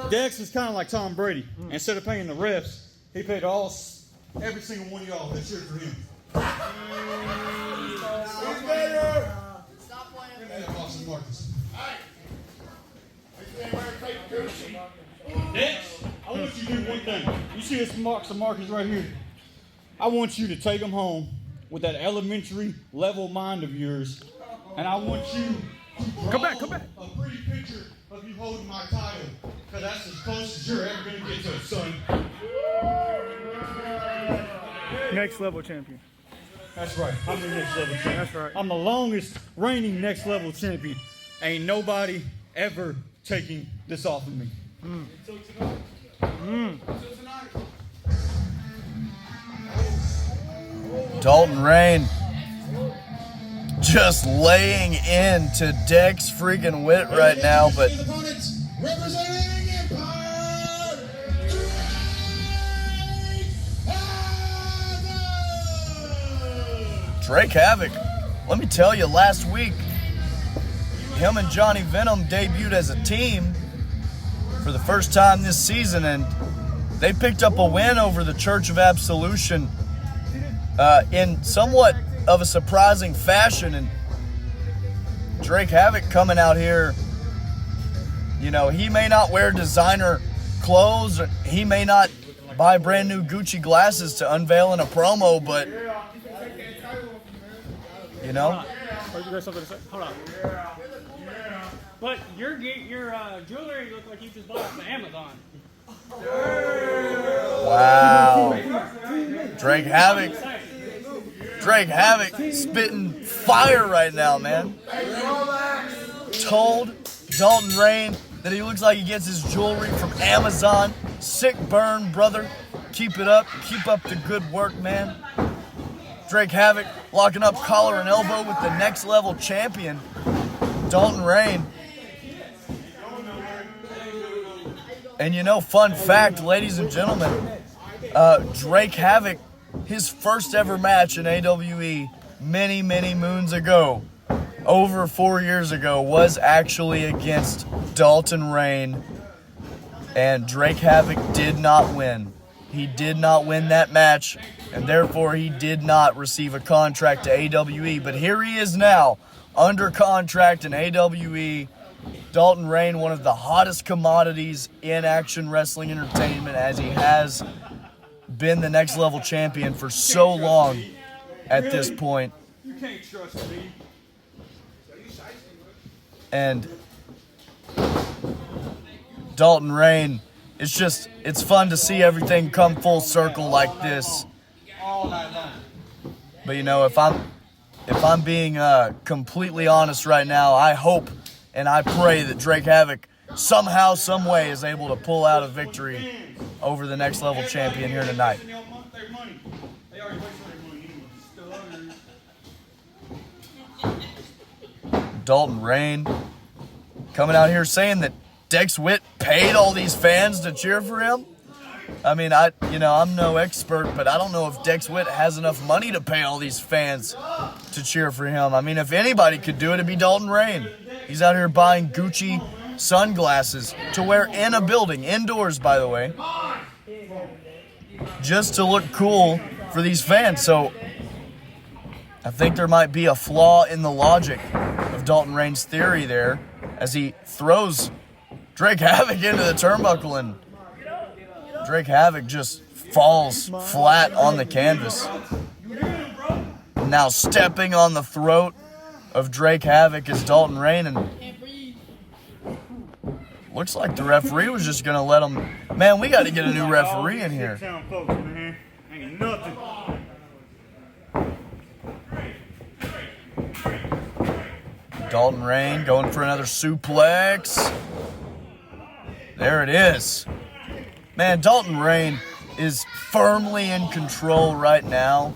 Dex is kind of like Tom Brady. Instead of paying the refs, he paid every single one of y'all that cheered for him. Dex, I want you to do one thing. You see this some markers right here? I want you to take them home with that elementary level mind of yours, and I want you to draw a pretty picture of you holding my title, because that's as close as you're ever going to get to it, son. Next level champion. That's right. I'm the next level champion. That's right. I'm the longest reigning next level champion. Ain't nobody ever taking this off of me. Dalton Rain just laying into Dex freaking Witt right now, but Representing Empire, Drake Havoc, let me tell you, last week, him and Johnny Venom debuted as a team for the first time this season, and they picked up a win over the Church of Absolution in somewhat of a surprising fashion. And Drake Havoc coming out here, you know, he may not wear designer clothes, he may not buy brand new Gucci glasses to unveil in a promo, but you know, Oh, you got something to say? Hold on. But your jewelry looks like you just bought it from Amazon. wow. Drake Havoc spitting fire right now, man. Told Dalton Rain that he looks like he gets his jewelry from Amazon. Sick burn, brother. Keep it up. Keep up the good work, man. Drake Havoc locking up collar and elbow with the next level champion, Dalton Rain. And you know, fun fact, ladies and gentlemen, Drake Havoc, his first ever match in AWE many, many moons ago, over 4 years ago, was actually against Dalton Rain. And Drake Havoc did not win. he did not win that match, and therefore he did not receive a contract to AWE. But here he is now, under contract in AWE. Dalton Rain, one of the hottest commodities in Action Wrestling Entertainment, as he has been the next level champion for so long at this point. You can't trust me. And Dalton Rain, it's fun to see everything come full circle like this. All night long. But you know, if I'm being completely honest right now, I hope and I pray that Drake Havoc somehow, some way is able to pull out a victory over the next level champion here tonight. They already wasted their money anyway. Dalton Rain coming out here saying that Dex Witt paid all these fans to cheer for him. I mean, I'm no expert, but I don't know if Dex Witt has enough money to pay all these fans to cheer for him. I mean, if anybody could do it, it'd be Dalton Rain. He's out here buying Gucci sunglasses to wear in a building, indoors, by the way, just to look cool for these fans. So I think there might be a flaw in the logic of Dalton Rain's theory there as he throws Drake Havoc into the turnbuckle, and Drake Havoc just falls flat on the canvas. Now stepping on the throat of Drake Havoc is Dalton Rain, and looks like the referee was just going to let him. Man, we got to get a new referee in here. Ain't nothing. Dalton Rain going for another suplex. There it is. Man, Dalton Rain is firmly in control right now.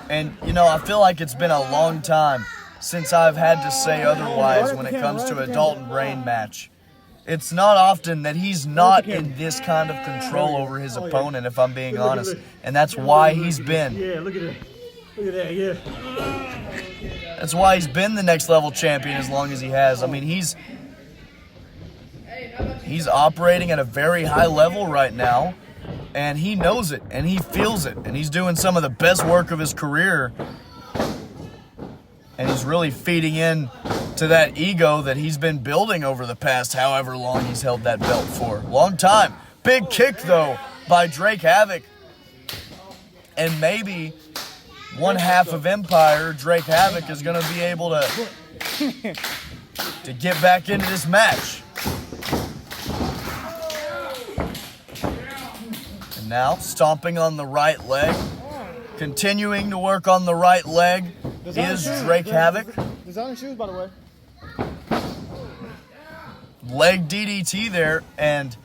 And, you know, I feel like it's been a long time since I've had to say otherwise when it comes to a Dalton Rain match. It's not often that he's not in this kind of control over his opponent, if I'm being honest. And that's why he's been. Yeah, look at it. Look at that, yeah. That's why he's been the next level champion as long as he has. I mean, he's operating at a very high level right now, and he knows it, and he feels it, and he's doing some of the best work of his career, and he's really feeding in to that ego that he's been building over the past however long he's held that belt for. Long time. Big kick, though, by Drake Havoc, and maybe one half of Empire, Drake Havoc, is going to be able to get back into this match. And now, stomping on the right leg, continuing to work on the right leg is Drake Havoc. Designer shoes, by the way. Leg DDT there, and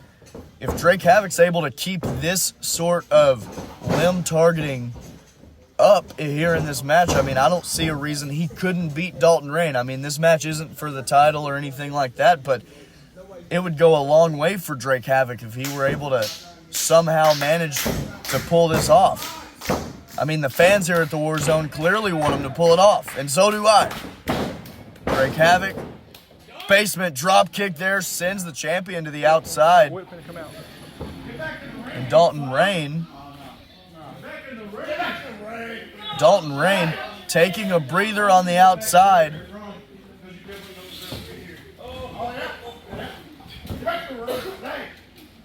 if Drake Havoc's able to keep this sort of limb targeting up here in this match, I mean, I don't see a reason he couldn't beat Dalton Rain. I mean, this match isn't for the title or anything like that, but it would go a long way for Drake Havoc if he were able to somehow manage to pull this off. I mean, the fans here at the War Zone clearly want him to pull it off, and so do I. Drake Havoc, basement drop kick there, sends the champion to the outside. And Dalton Rain taking a breather on the outside.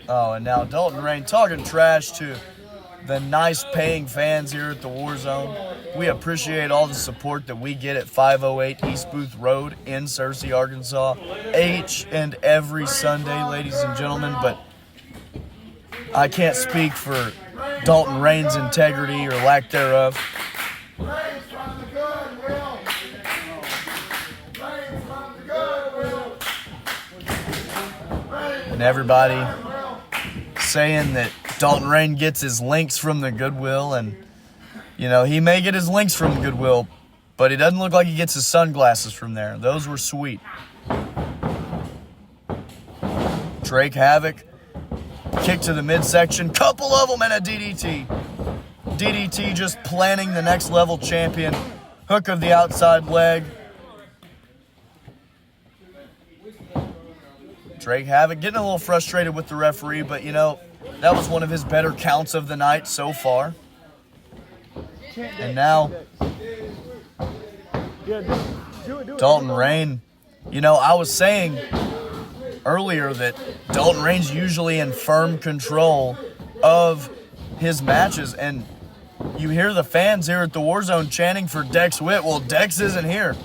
Oh, and now Dalton Rain talking trash to the nice paying fans here at the War Zone. We appreciate all the support that we get at 508 East Booth Road in Searcy, Arkansas, each and every Sunday, ladies and gentlemen, but I can't speak for Dalton Rain's integrity or lack thereof. And everybody saying that Dalton Rain gets his links from the Goodwill, and you know, he may get his links from the Goodwill, but it doesn't look like he gets his sunglasses from there. Those were sweet. Drake Havoc, kick to the midsection, couple of them, and a DDT. DDT just planning the next level champion. Hook of the outside leg. Drake Havoc getting a little frustrated with the referee, but you know, That was one of his better counts of the night so far. And now, Dalton Rain. You know, I was saying earlier that Dalton Rain's usually in firm control of his matches, and you hear the fans here at the War Zone chanting for Dex Witt. Well, Dex isn't here.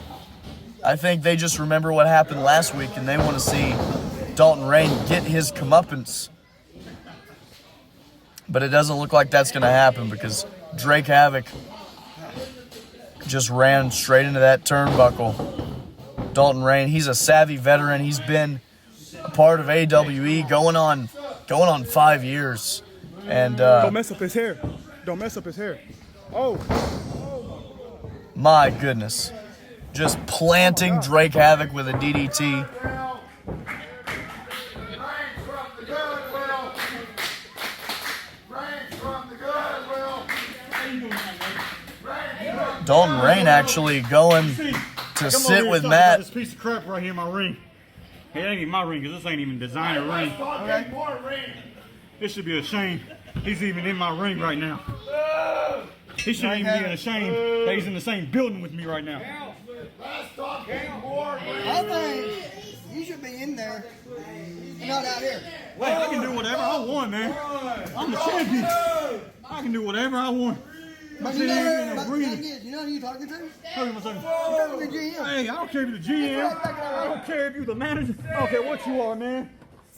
I think they just remember what happened last week, and they want to see Dalton Rain get his comeuppance. But it doesn't look like that's going to happen because Drake Havoc just ran straight into that turnbuckle. Dalton Rain, he's a savvy veteran. He's been a part of AWE going on 5 years. And don't mess up his hair. Don't mess up his hair. Oh. My goodness. Just planting Drake Havoc with a DDT. Dalton Rain actually going to sit with Matt. This piece of crap right here in my ring. It ain't even my ring because this ain't even designer ring. Okay. This should be a shame. He's even in my ring right now. He shouldn't even be ashamed that he's in the same building with me right now. I think you should be in there and not out here. Well, I can do whatever I want, man. I'm the champion. I can do whatever I want. But you know who you're talking to? You're talking to the GM. Hey, I don't care if you're the GM. I don't care if you're the manager. I don't care what you are, man.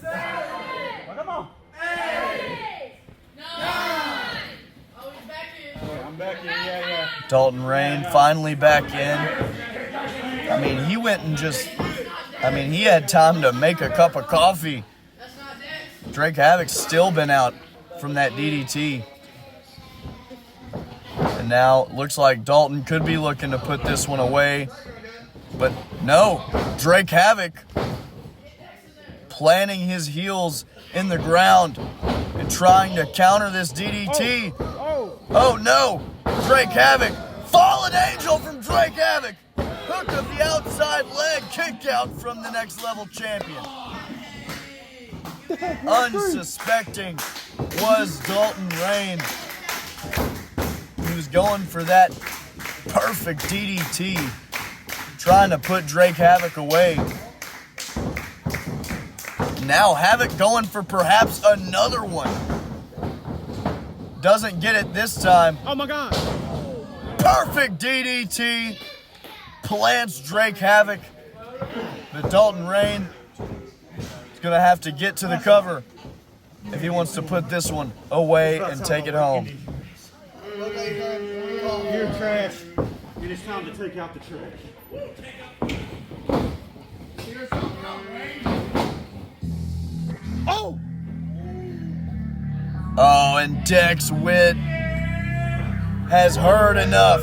Well, come on. 8, 9. Oh, he's back in. I'm back in, yeah. Dalton Rain finally back in. I mean, he went and he had time to make a cup of coffee. Drake Havoc's still been out from that DDT. And now looks like Dalton could be looking to put this one away. But no, Drake Havoc planting his heels in the ground and trying to counter this DDT. Oh no, Drake Havoc. Fallen Angel from Drake Havoc. Hook of the outside leg, kick out from the Next Level champion. Unsuspecting was Dalton Rain. He was going for that perfect DDT, trying to put Drake Havoc away. Now Havoc going for perhaps another one. Doesn't get it this time. Oh my God. Perfect DDT. Plants Drake Havoc. But Dalton Rain is going to have to get to the cover if he wants to put this one away and take it home. You're trash. It is time to take out the trash. Oh! Oh, and Dex Witt has heard enough.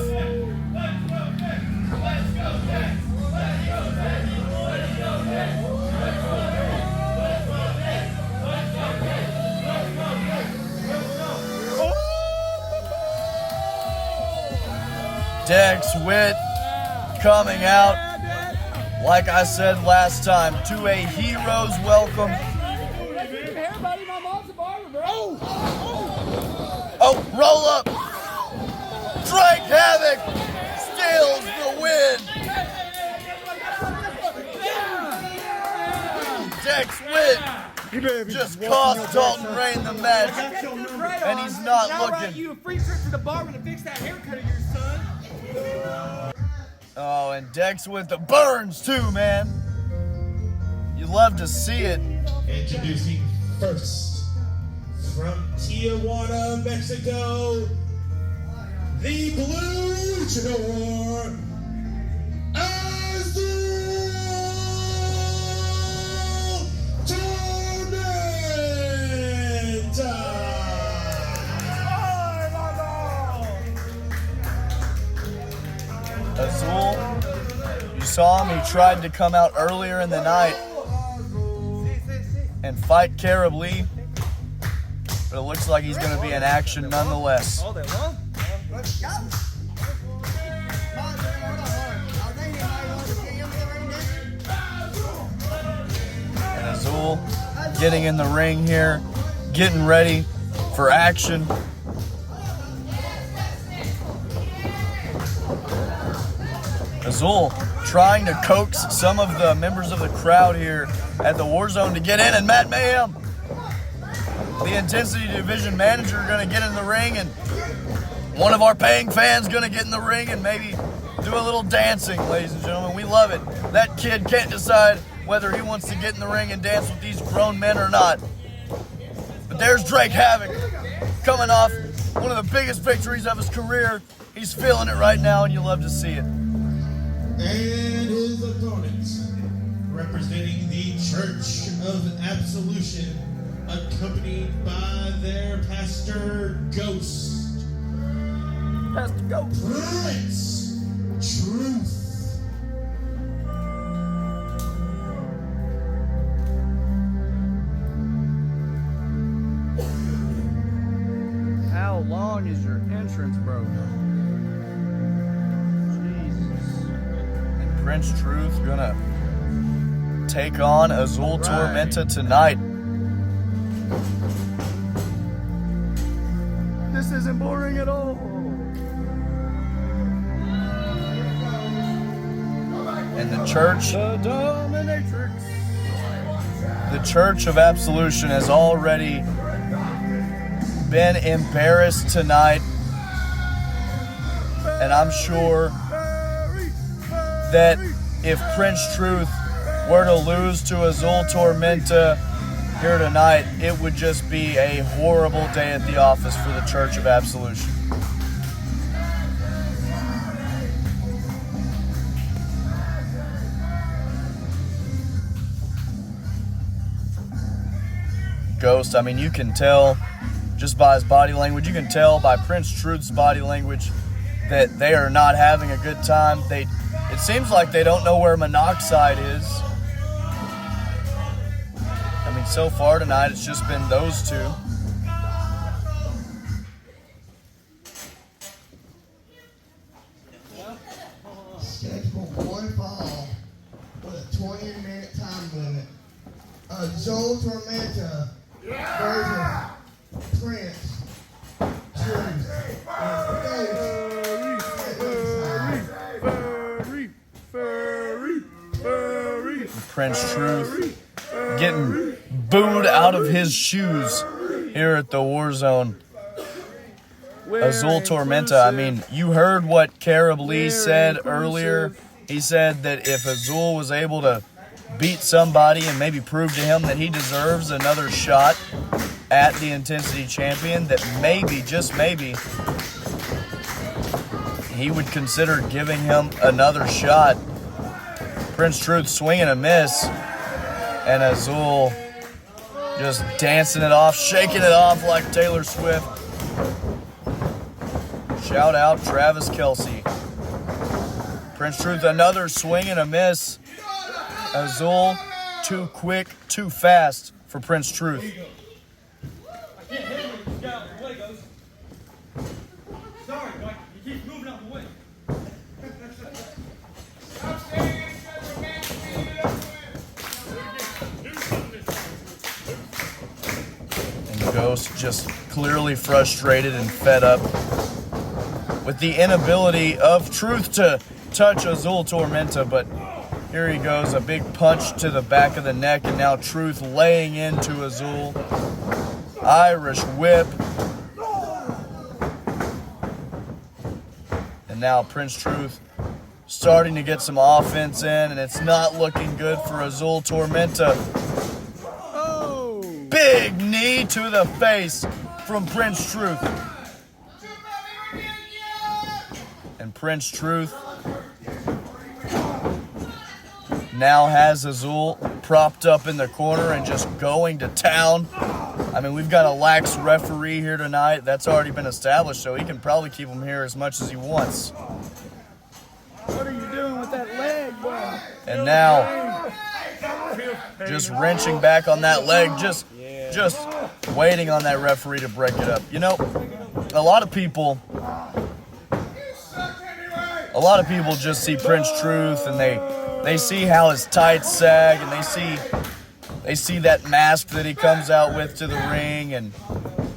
Dex Witt coming out, like I said last time, to a hero's welcome. Oh, roll up. Drake Havoc steals the win. Dex Witt just cost Dalton Rain the match, and he's not looking. You a free trip to the barber to fix that haircut of yours, son. Oh, and Dex with the burns too, man. You love to see it. Introducing first from Tijuana, Mexico, the Blue Luchador, Azul Tormenta. Azul, you saw him, he tried to come out earlier in the night and fight Caleb Lee, but it looks like he's going to be in action nonetheless. And Azul getting in the ring here, getting ready for action. Azul trying to coax some of the members of the crowd here at the War Zone to get in, and Matt Mayhem, the Intensity Division manager, going to get in the ring, and one of our paying fans going to get in the ring and maybe do a little dancing, ladies and gentlemen. We love it. That kid can't decide whether he wants to get in the ring and dance with these grown men or not. But there's Drake Havoc coming off one of the biggest victories of his career. He's feeling it right now, and you love to see it. And his opponents, representing the Church of Absolution, accompanied by their pastor, Ghost. Pastor Ghost. Prince Truth. How long is your entrance, bro? Prince Truth gonna take on Azul Tormenta tonight. This isn't boring at all. And the church, the dominatrix, the Church of Absolution has already been embarrassed tonight, and I'm sure that if Prince Truth were to lose to Azul Tormenta here tonight, it would just be a horrible day at the office for the Church of Absolution. Ghost, I mean, you can tell just by his body language, you can tell by Prince Truth's body language that they are not having a good time. It seems like they don't know where Monoxide is. I mean, so far tonight, it's just been those two. Schedule one fall with a 20-minute time limit. Azul Tormenta versus Prince Truth. Prince Truth getting booed out of his shoes here at the War Zone. Azul Tormenta, I mean, you heard what Caleb Lee said earlier. He said that if Azul was able to beat somebody and maybe prove to him that he deserves another shot at the Intensity Champion, that maybe, just maybe, he would consider giving him another shot. Prince Truth swinging a miss, and Azul just dancing it off, shaking it off like Taylor Swift. Shout out Travis Kelce. Prince Truth, another swing and a miss. Azul, too quick, too fast for Prince Truth. I can't hit him when you get out of the way, Ghost. Sorry, but you keep moving out the way. And Ghost just clearly frustrated and fed up with the inability of Truth to touch Azul Tormenta, but here he goes, a big punch to the back of the neck, and now Truth laying into Azul. Irish whip. And now Prince Truth starting to get some offense in, and it's not looking good for Azul Tormenta. Oh! Big knee to the face from Prince Truth. And Prince Truth now has Azul propped up in the corner and just going to town. I mean, we've got a lax referee here tonight. That's already been established, so he can probably keep him here as much as he wants. What are you doing with that leg, boy? And now, just wrenching back on that leg, just waiting on that referee to break it up. You know, a lot of people just see Prince Truth and they see how his tights sag, and they see They see that mask that he comes out with to the ring and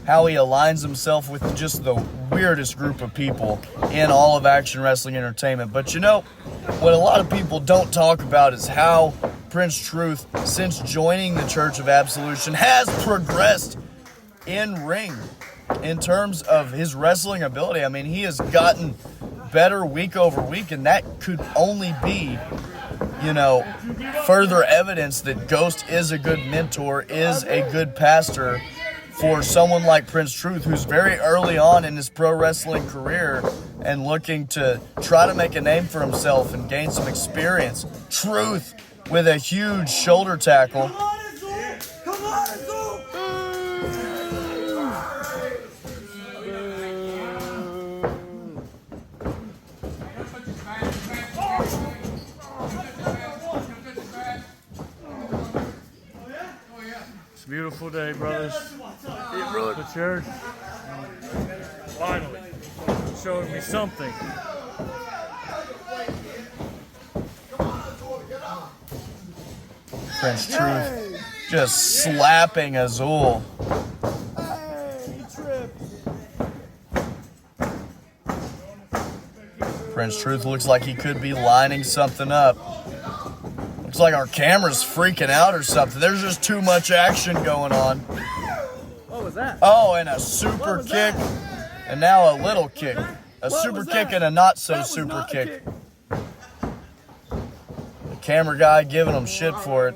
how he aligns himself with just the weirdest group of people in all of action wrestling entertainment. But you know, what a lot of people don't talk about is how Prince Truth, since joining the Church of Absolution, has progressed in ring in terms of his wrestling ability. I mean, he has gotten better week over week, and that could only be, you know, further evidence that Ghost is a good mentor, is a good pastor for someone like Prince Truth, who's very early on in his pro wrestling career and looking to try to make a name for himself and gain some experience. Truth with a huge shoulder tackle. Come on, Azul! It's a beautiful day, brothers. The church finally showed me something. Prince Truth just slapping Azul. Prince Truth looks like he could be lining something up. Looks like our camera's freaking out or something. There's just too much action going on. What was that? Oh, and a super kick, and now a little kick. A super kick and a not so super kick. The camera guy giving him shit for it.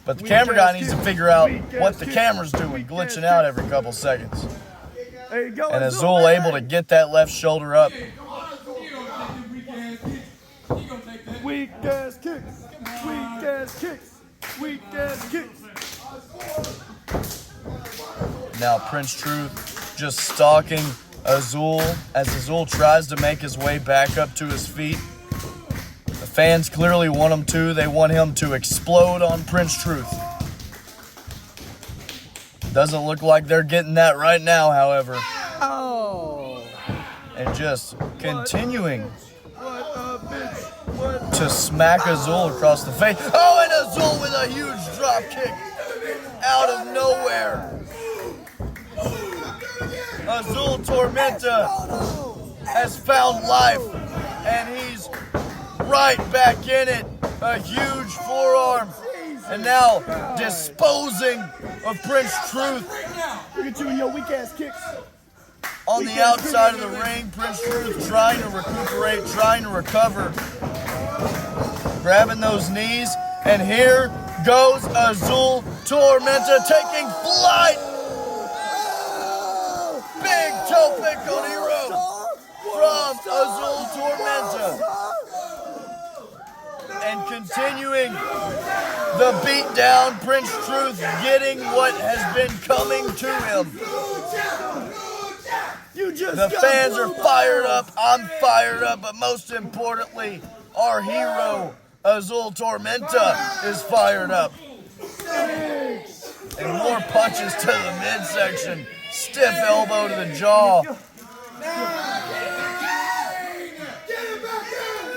But the camera guy needs to figure out what the camera's doing, glitching out every couple seconds. There you go. And Azul able to get that left shoulder up. Weak ass kicks. Weak ass kicks. Weak ass kicks. Now Prince Truth just stalking Azul as Azul tries to make his way back up to his feet. The fans clearly want him to. They want him to explode on Prince Truth. Doesn't look like they're getting that right now, however. Oh. And just continuing to smack Azul across the face. Oh, and Azul with a huge drop kick out of nowhere. Azul Tormenta has found life, and he's right back in it. A huge forearm, and now disposing of Prince Truth. Look at you and your weak ass kicks. On the outside of the ring, Prince Truth trying to recuperate, trying to recover. Grabbing those knees, and here goes Azul Tormenta taking flight. Big toe pick on Hero from Azul Tormenta. And continuing the beatdown, Prince Truth getting what has been coming to him. The fans are fired up, I'm fired up, but most importantly, our hero, Azul Tormenta, is fired up. And more punches to the midsection. Stiff elbow to the jaw.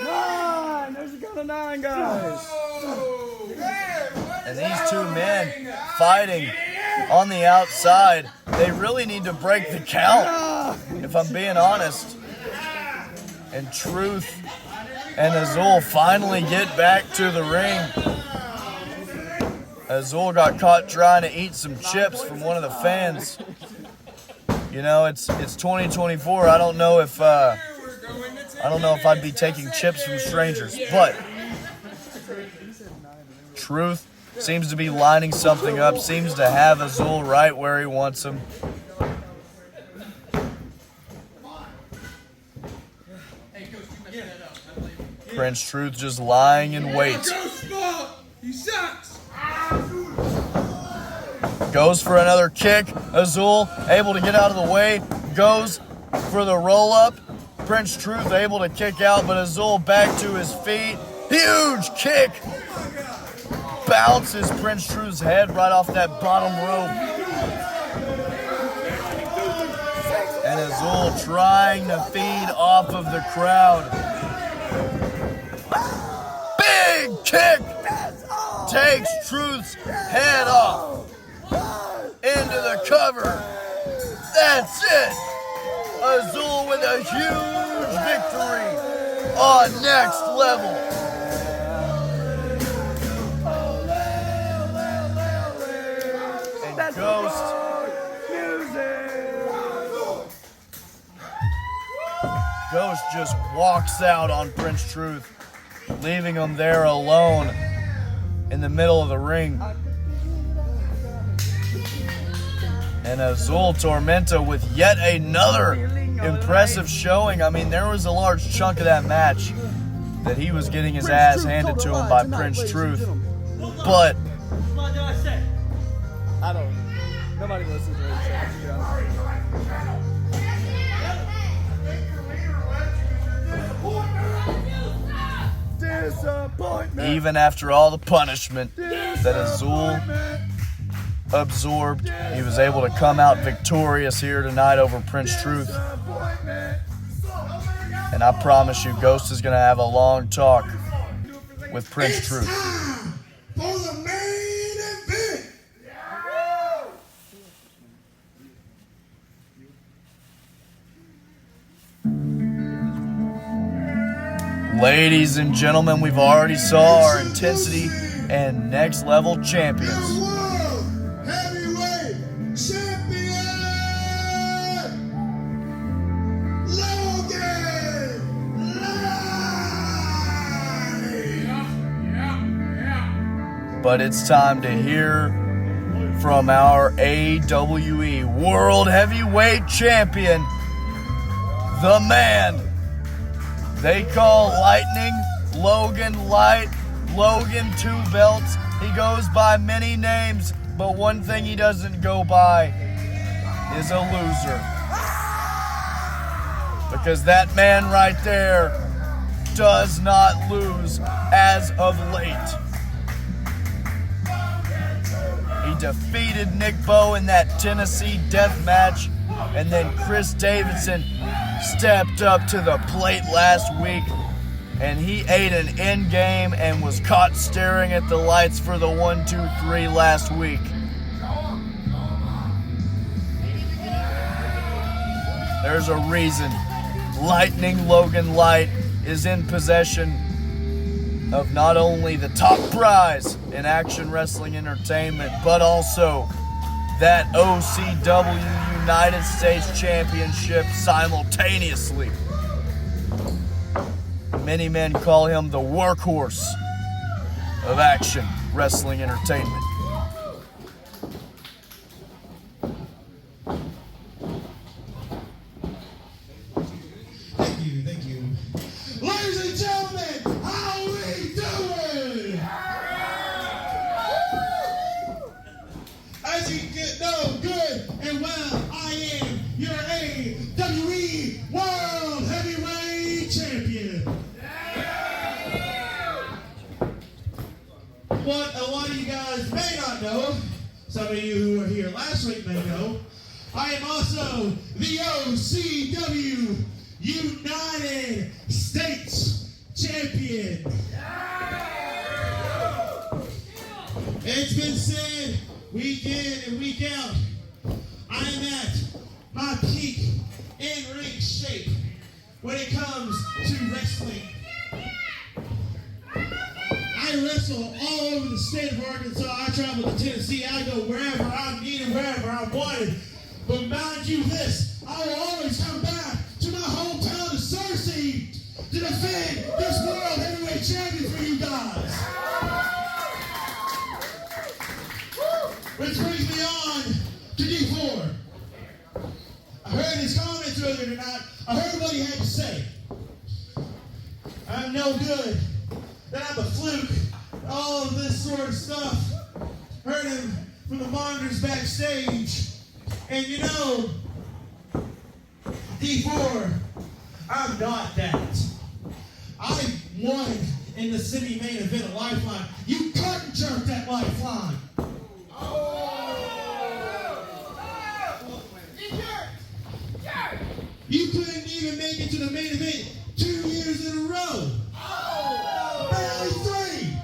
Nine! There's a count of 9, guys. And these two men fighting on the outside. They really need to break the count, if I'm being honest. And Truth and Azul finally get back to the ring. Azul got caught trying to eat some chips from one of the fans. You know, it's 2024. I don't know if I'd be taking chips from strangers, but Truth seems to be lining something up, seems to have Azul right where he wants him. Prince Truth just lying in wait. He sucks. Goes for another kick. Azul able to get out of the way. Goes for the roll-up. Prince Truth able to kick out, but Azul back to his feet. Huge kick. Bounces Prince Truth's head right off that bottom rope. And Azul trying to feed off of the crowd. Big kick takes Truth's head off into the cover. That's it. Azul with a huge victory on Next Level. And Ghost just walks out on Prince Truth, leaving him there alone in the middle of the ring. And Azul Tormenta with yet another impressive showing. I mean, there was a large chunk of that match that he was getting his ass handed to him by Prince Truth. But What did I say? I don't know. Nobody listens to what he says, to be honest. even after all the punishment that Azul absorbed, he was able to come out victorious here tonight over Prince Truth. And I promise you, Ghost is going to have a long talk with Prince Truth. For the main event. Ladies and gentlemen, we've already saw our intensity and next level champions. World Heavyweight Champion Logan Light. But it's time to hear from our AWE World Heavyweight Champion, the man they call Lightning, Logan Light, Logan Two Belts. He goes by many names, but one thing he doesn't go by is a loser. Because that man right there does not lose as of late. He defeated Nick Bowe in that Tennessee death match, and then Chris Davidson stepped up to the plate last week, and he ate an end game and was caught staring at the lights for the 1-2-3 last week. There's a reason Lightning Logan Light is in possession of not only the top prize in Action Wrestling Entertainment, but also that OCW United States Championship simultaneously. Many men call him the workhorse of Action Wrestling Entertainment. Thank you. Ladies and gentlemen, how we doing? As you know good and well, I am your AWE World Heavyweight Champion. What a lot of you guys may not know, some of you who were here last week may know, I am also the OCW United States Champion. It's been said week in and week out, I am at my peak in-ring shape when it comes to wrestling. I wrestle all over the state of Arkansas. I travel to Tennessee. I go wherever I'm needed, wherever I'm wanted. But mind you this, I will always come back to my hometown of Searcy to defend this World Heavyweight Champion for you guys. Which brings me on to D4. I heard his comments earlier tonight. I heard what he had to say. I'm no good. That I'm a fluke. All of this sort of stuff. Heard him from the monitors backstage. And you know, D4, I'm not that. I won in the city main event of Lifeline. You couldn't jerk that Lifeline. You couldn't even make it to the main event 2 years in a row. Barely 3.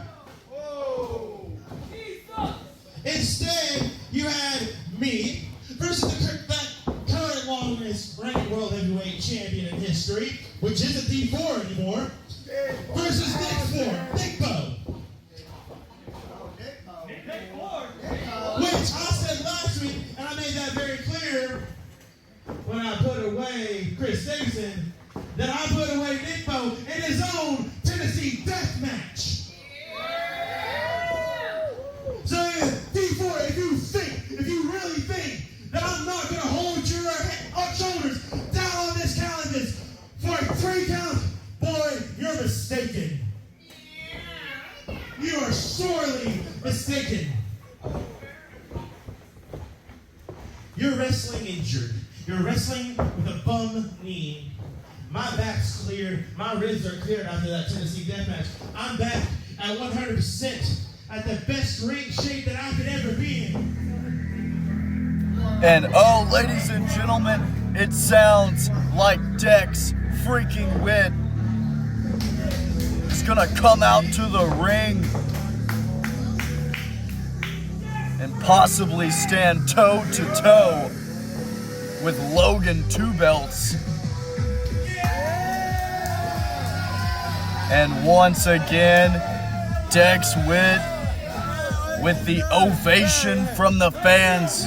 champion in history, which isn't D4 anymore, versus Nickbo. Which I said last week, and I made that very clear when I put away Chris Davidson, that I put away Nickbo in his own Tennessee death match. So D4, if you really think that I'm not going to hold your shoulders down on this canvas for a 3 count, boy, you're mistaken. You are sorely mistaken. You're wrestling injured. You're wrestling with a bum knee. My back's clear. My ribs are cleared after that Tennessee death match. I'm back at 100%. At the best ring shape that I could ever be in. And oh, ladies and gentlemen, it sounds like Dex freaking Witt is gonna come out to the ring and possibly stand toe to toe with Logan Two Belts. And once again, Dex Witt with the ovation from the fans.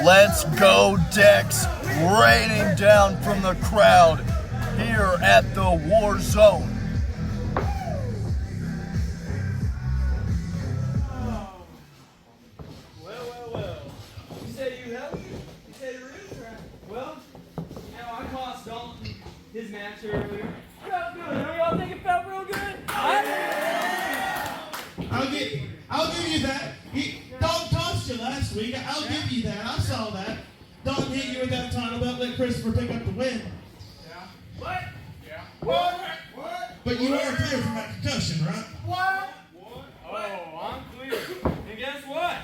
Let's go, Dex, raining down from the crowd here at the War Zone. Well. You say you helped me? You say the real crap. Well, I cost Dalton his match earlier. Felt good. Don't y'all think it felt real good? I'll give you that. Dalton cost you last week. I'll give you that. I saw that. Dalton hit you with that title belt. Let Christopher pick up the win. Yeah. What? Yeah. What? But you are clear from that concussion, right? What? Oh, I'm clear. And guess what?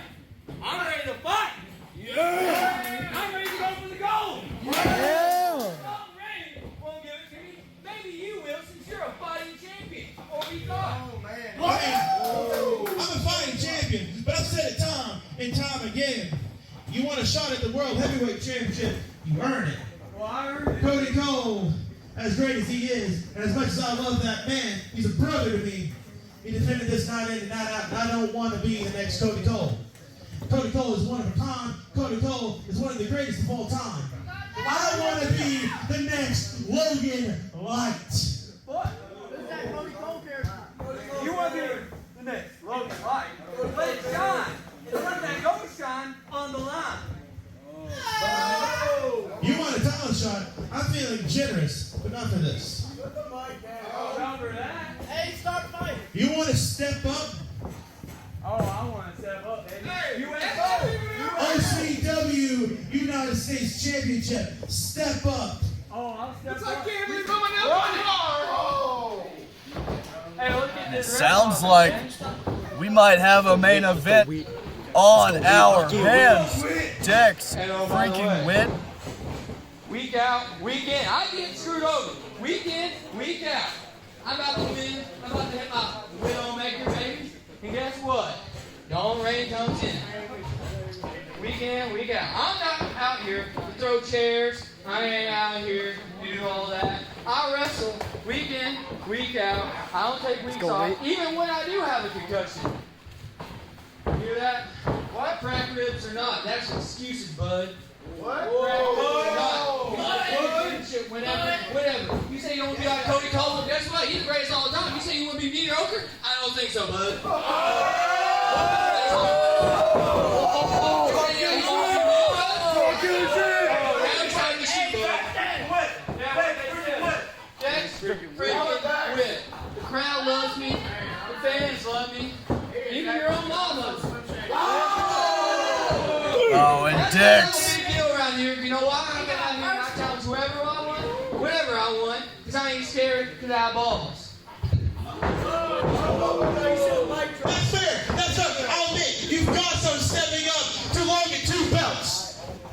I'm ready to fight. Yeah. I'm ready to go for the gold. Yeah. Dalton Ray won't give it to me. Maybe you will, since you're a fighting champion. Or we thought. Oh, man. I'm a fighting champion, but I've said it time and time again. You want a shot at the World Heavyweight Championship, you earn it. Well, I earned it. Cody Cole, as great as he is, and as much as I love that man, he's a brother to me. He defended this night in and night out, and I don't want to be the next Cody Cole. Cody Cole is one of a kind. Cody Cole is one of the greatest of all time. I don't want to be the next Logan Light. What? Who's that Cody Cole character? You want to be the next Logan Light? Let it shine. Let that gold shine on the line. Oh. You want a title shot? I'm feeling generous, but not for this. Not for that. Hey, start fighting. You want to step up? Oh, I want to step up, baby. Hey, OCW United States Championship. Step up. Oh, I'll step up. I can't believe someone else is hard. Hey, look at this. Sounds like we might have a main event on our hands. Dex freaking Witt. Week out, week in. I get screwed over. Week in, week out. I'm about to win. I'm about to hit my Widowmaker, baby. And guess what? Dalton Ray comes in. Week in, week out. I'm not out here to throw chairs. I ain't out here to do all that. I wrestle week in, week out. I don't take weeks off, even when I do have a concussion. You hear that? What? Crack ribs or not, that's excuses, bud. What? Whatever. You say you don't want to be like Cody Cole, well, guess what? He's the greatest all the time. You say you want to be mediocre? I don't think so, bud. Freaking Witt. The crowd loves me. The fans love me. Even your own mom loves me. Oh, and Dex. Big deal around here. You know why? I get out here and I challenge whoever I want, whatever I want, because I ain't scared because I have balls. That's fair. That's up. I'll admit, you've got some stepping up to Logan Two Belts.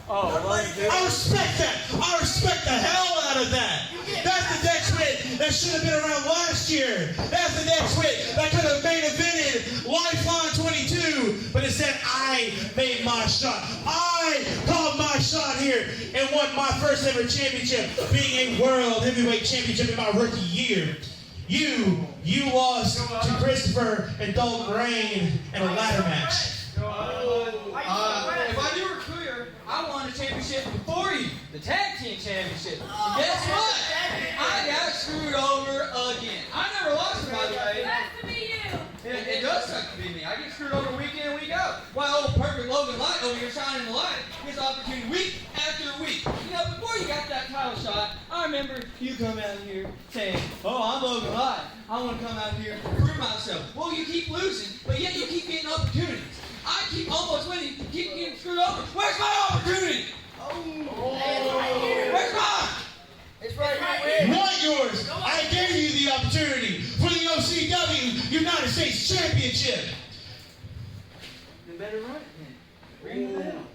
I respect that. I respect the hell out of that. That's the Dex Witt that should have been around last year. That's the Dex Witt that could have main evented Lifeline 22, but instead I made my shot. I called my shot here and won my first ever championship, being a world heavyweight championship in my rookie year. You lost to Christopher and Dalton Rain in a ladder match. If I do were clear, I won a championship before you, the tag team championship. And guess what? I got screwed over again. I never lost, by the way. It does suck to be me. I get screwed over week in and week out. While old perfect Logan Light over here shining the light gets opportunity week after week. You know, before you got that title shot, I remember you come out here saying, "Oh, I'm Logan Light. I want to come out here and prove myself." Well, you keep losing, but yet you keep getting opportunities. I keep almost winning, keep getting screwed over. Where's my opportunity? Where's mine? It's right here. Not yours. I gave you the opportunity for the OCW United States Championship. Then better run it then. Bring it down.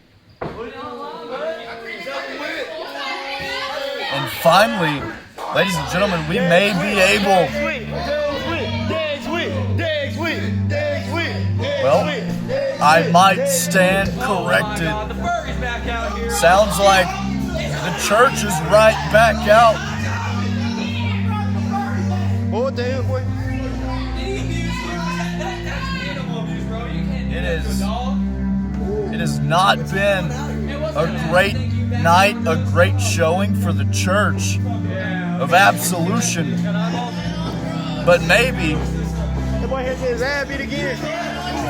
Put it on the line, buddy. And finally, ladies and gentlemen, we may be able. Well, I might stand corrected. Sounds like the church is right back out. It has not been a great night, a great showing for the Church of Absolution. But maybe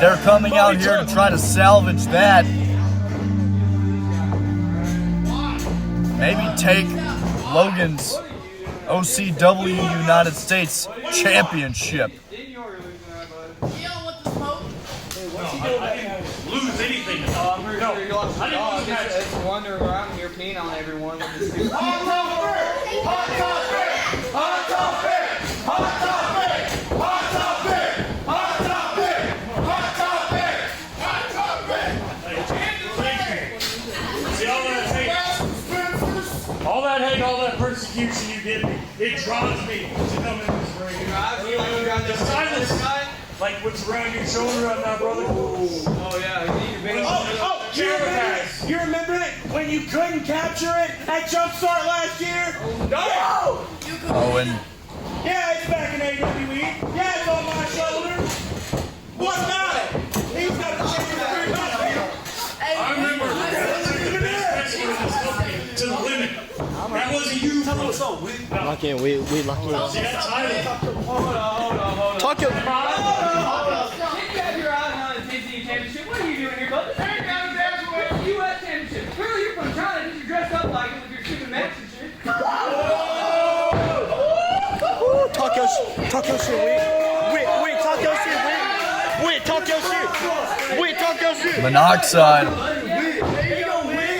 they're coming out here to try to salvage that. Maybe take Logan's OCW United States Championship. I didn't lose anything. I'm pretty sure you lost the dog. It's a wonder where I'm here peeing on everyone with this stupid. Hot topic! Hot topic! Hot topic! Hot topic! Hot topic! Hot topic! Hot topic! Hot topic! See all that hate, all that persecution you give me, it draws me to come in this ring. The silence, like what's around your shoulder right now, brother. Oh yeah, You remember it when you couldn't capture it at Jumpstart last year? No! Oh, and Yeah, it's back in AWE. Yeah, it's on my shoulder. What about it? He's got a championship. I remember taking the best wrestler in this company to the limit. That wasn't you, bro. Lock in, we lock in. See that title? Hold on. Talk it. Hold on. You got your eye on the TCU championship. What are you doing here, bud? This ain't got a U.S. championship. Clearly you're from China because you dressed up like it with your stupid match and shit. Talk your shit, Wit, talk your shit, Wit, talk your shit. Wit, talk your shit. Monoxide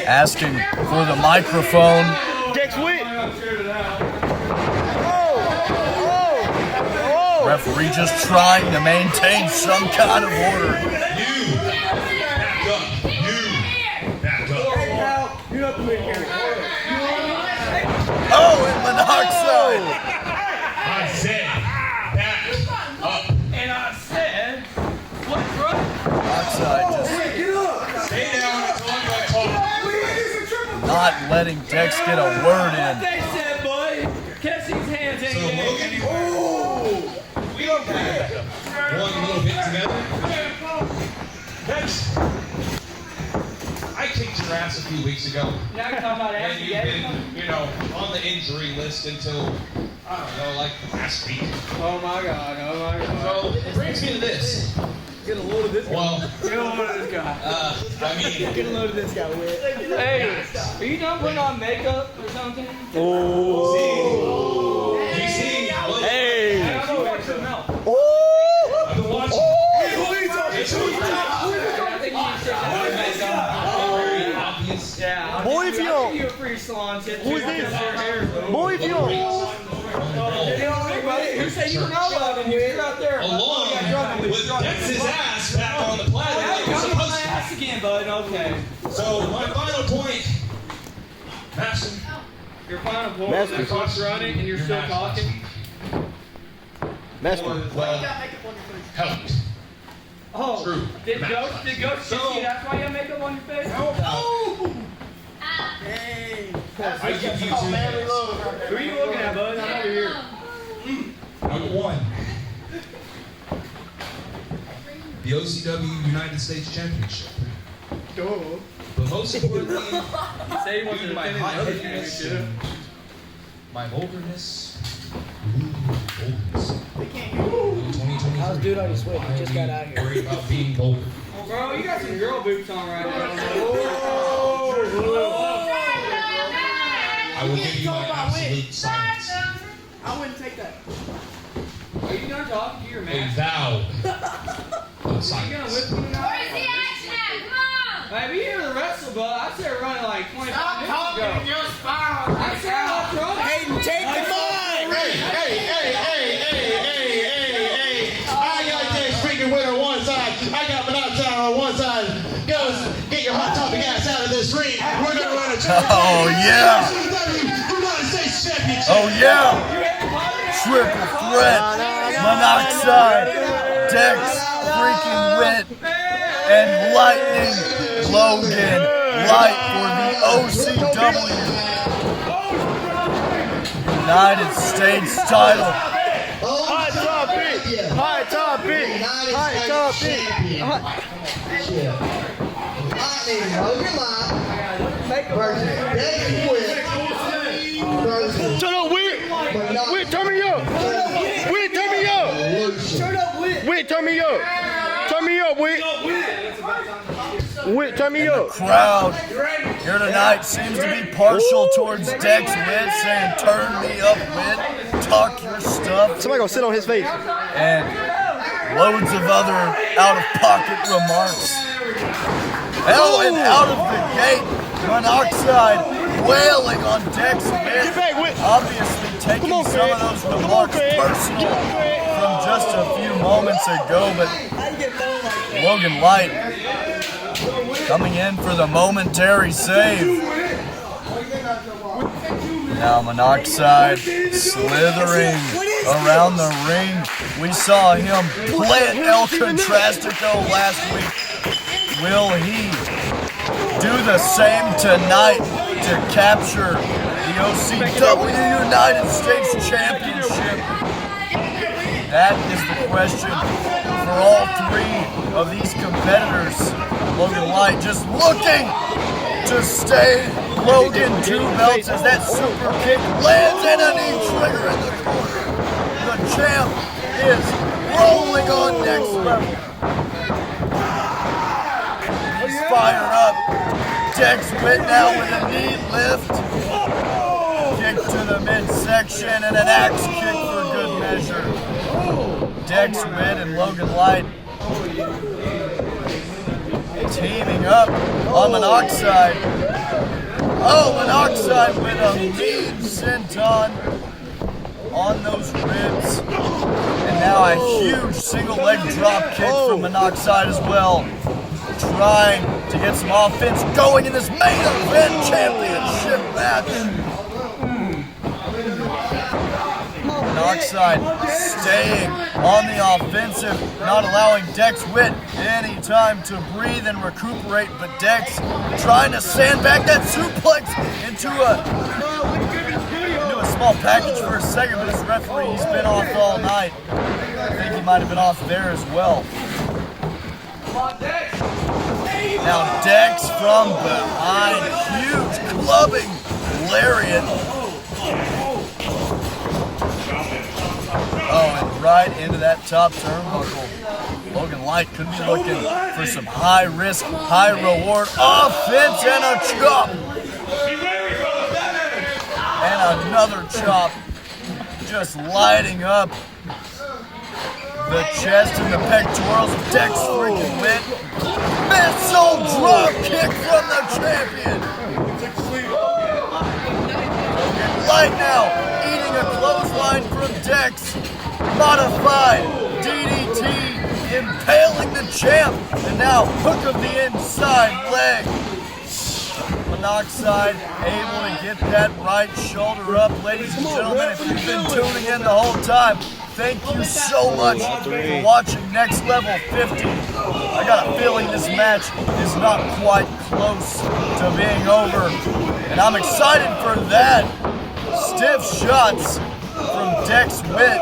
asking for the microphone. Dex Wit. Referee just trying to maintain some kind of order. Oh, and Monoxide. I said, back up. And I said, what's wrong? Monoxide just Stay down until I'm going to talk. not letting Dex get a word in. They said, boy, catch these hands in So Logan, we don't one little bit together. I kicked your ass a few weeks ago. Now you're talking about And ass you've been, on the injury list until, I don't know, like last week. Oh my God. So it brings me to this. Get a load of this guy. Well, Get a load of this guy. I mean, Get a load of this guy, Wit. Hey, are you done putting on makeup or something? Oh. you see, look, Hey. I don't know what to smell. I've been watching. It's very obvious. Yeah. Boy, if you I'll don't. give you a free salon tip. Who is too, because this? your hair is low. Boy, if you don't. You know, buddy, who said you were not allowed in here? You're out there. Along with Dex's ass back on the planet Now like you're it's coming my supposed ass again, bud. Okay. to. So my final point, Master. Your final point Master. is the clock's running and you're still talking. Master. Well, helped. Oh, True. Did Ghost kiss you? That's why you have makeup on your face? No. Oh! I give you 2 minutes. Who are you looking at, bud? I'm over here. Number 1. The OCW United States Championship. But most importantly, due to my hot-headedness and my vulgarness. We can't hear you. 2023. How's dude on his way? He just got out here. Worried about being vulgar. Bro, you got some girl boots on right now. I will give you my absolute silence. I wouldn't take that. Are you done talking to your A man? vow of You gonna silence. whip me now? Where's the action at? Come on! Hey, we here to wrestle, bud. I said running like 25 minutes ago. just spiral. I said I'm wrong. Hayden, take the mic. Hey. I got this freaking winner on one side. I got monoxide on one side. Goes, get your hot topic ass out of this ring. We're going to run a Oh, yeah. United States Championship. Oh, yeah. Triple threat. Monoxide. Dex freaking Witt. And Lightning Logan Light for the OCW United States title. High top beat. High top beat. High top beat. Lightning Logan Light versus Dex Witt. Shut up, Whit. Whit, turn me up. Whit, turn me up. Shut up, Whit. Whit, turn me up. Turn me up, Whit. Whit, turn me up. Crowd here tonight seems to be partial towards Dex Witt, saying, "Turn me up, Witt. Talk your stuff." Somebody gonna sit on his face. And loads of other out-of-pocket remarks. Hell, and out of the gate, Monoxide wailing on Dex Witt. Get back, Whit. Obviously taking Come on, some Craig. of those Come on, remarks Craig. personal from just a few moments ago, but Logan Light coming in for the momentary save. Now Monoxide slithering around the ring. We saw him plant El Contrastico last week. Will he do the same tonight to capture the OCW United States Championship? That is the question for all 3 of these competitors. Logan Light just looking to stay Logan 2 belts as that super kick lands and a knee trigger in the corner. The champ is rolling on next level. He's fired up. Dex Witt now with a knee lift. Kick to the midsection and an axe kick for good measure. Dex Witt and Logan Light teaming up on Monoxide. Oh, Monoxide with a mean senton on those ribs. And now a huge single leg drop kick from Monoxide as well. Trying to get some offense going in this main event championship match. Monoxide staying on the offensive, not allowing Dex Witt any time to breathe and recuperate, but Dex trying to sandbag that suplex into a small package for a second, but as referee, he's been off all night. I think he might have been off there as well. Now Dex from behind, huge clubbing lariat. Oh, and right into that top turnbuckle. Logan Light could be looking for some high risk, high reward offense and a chop. And another chop, just lighting up the chest and the pectorals of Dex freaking Witt. Missile drop kick from the champion. Logan Light now eating a clothesline from Dex. Modified DDT impaling the champ. And now hook of the inside leg. Monoxide able to get that right shoulder up. Ladies and gentlemen, if you've been tuning in the whole time, thank you so much for watching Next Level 50. I got a feeling this match is not quite close to being over, and I'm excited for that. Stiff shots from Dex Witt,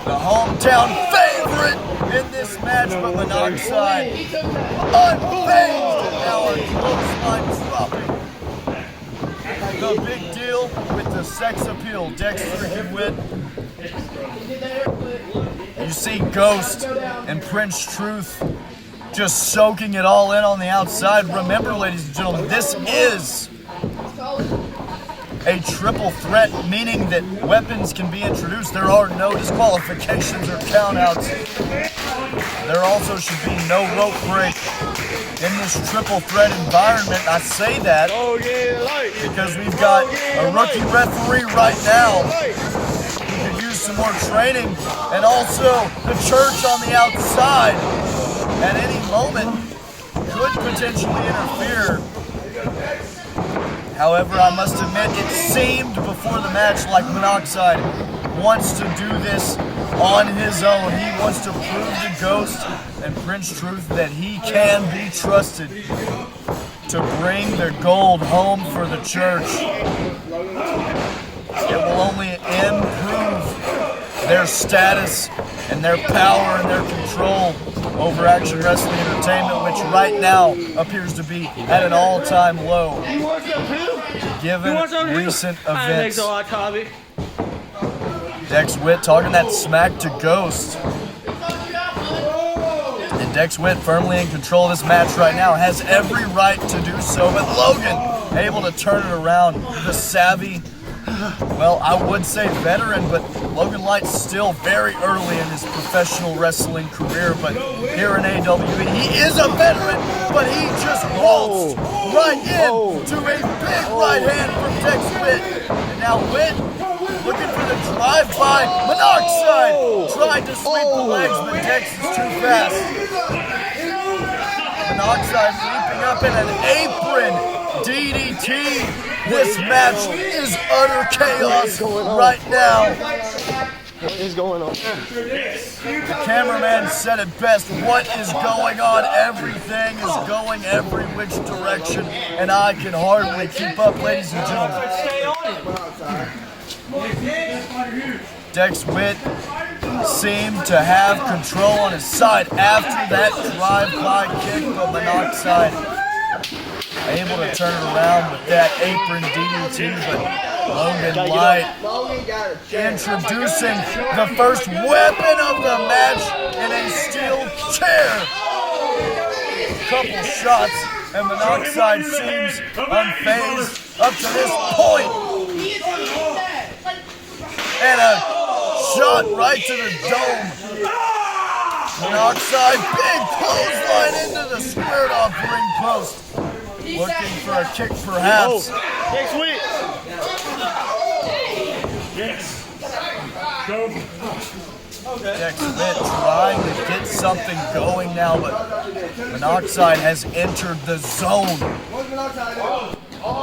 the hometown favorite in this match, but Monoxide unfazed, and now a clothesline dropping. The big deal with the sex appeal, Dex freaking Witt. You see Ghost and Prince Truth just soaking it all in on the outside. Remember, ladies and gentlemen, this is a triple threat, meaning that weapons can be introduced. There are no disqualifications or countouts. There also should be no rope break in this triple threat environment. I say that because we've got a rookie referee right now who could use some more training, and also the church on the outside at any moment could potentially interfere. However, I must admit, it seemed before the match like Monoxide wants to do this on his own. He wants to prove to Ghost and Prince Truth that he can be trusted to bring the gold home for the church. It will only improve their status and their power and their control over Action Wrestling Entertainment, which right now appears to be at an all-time low, given recent events. Dex Witt talking that smack to Ghost. And Dex Witt firmly in control of this match right now, has every right to do so, but Logan able to turn it around. The savvy, well, I would say veteran, but Logan Light's still very early in his professional wrestling career, but here in AWE, he is a veteran, but he just waltzed right in to a big right hand from Dex Witt. And now Witt looking for the drive-by. Monoxide tried to sweep the legs, but Dex is too fast. Monoxide leaping up in an apron DDT. This match is utter chaos right now. What is going on? The cameraman said it best. What is going on? Everything is going every which direction, and I can hardly keep up, ladies and gentlemen. Dex Witt seemed to have control on his side after that drive-by kick, but Monoxide able to turn it around with that apron DDT, but Logan Light introducing the first weapon of the match in a steel chair. Couple shots, and Monoxide seems unfazed up to this point. And a shot right to the dome. Monoxide, big clothesline into the squared off ring post. Looking for a kick perhaps. Dex Witt. Yes. Go. Dex Witt trying to get something going now, but Monoxide has entered the zone.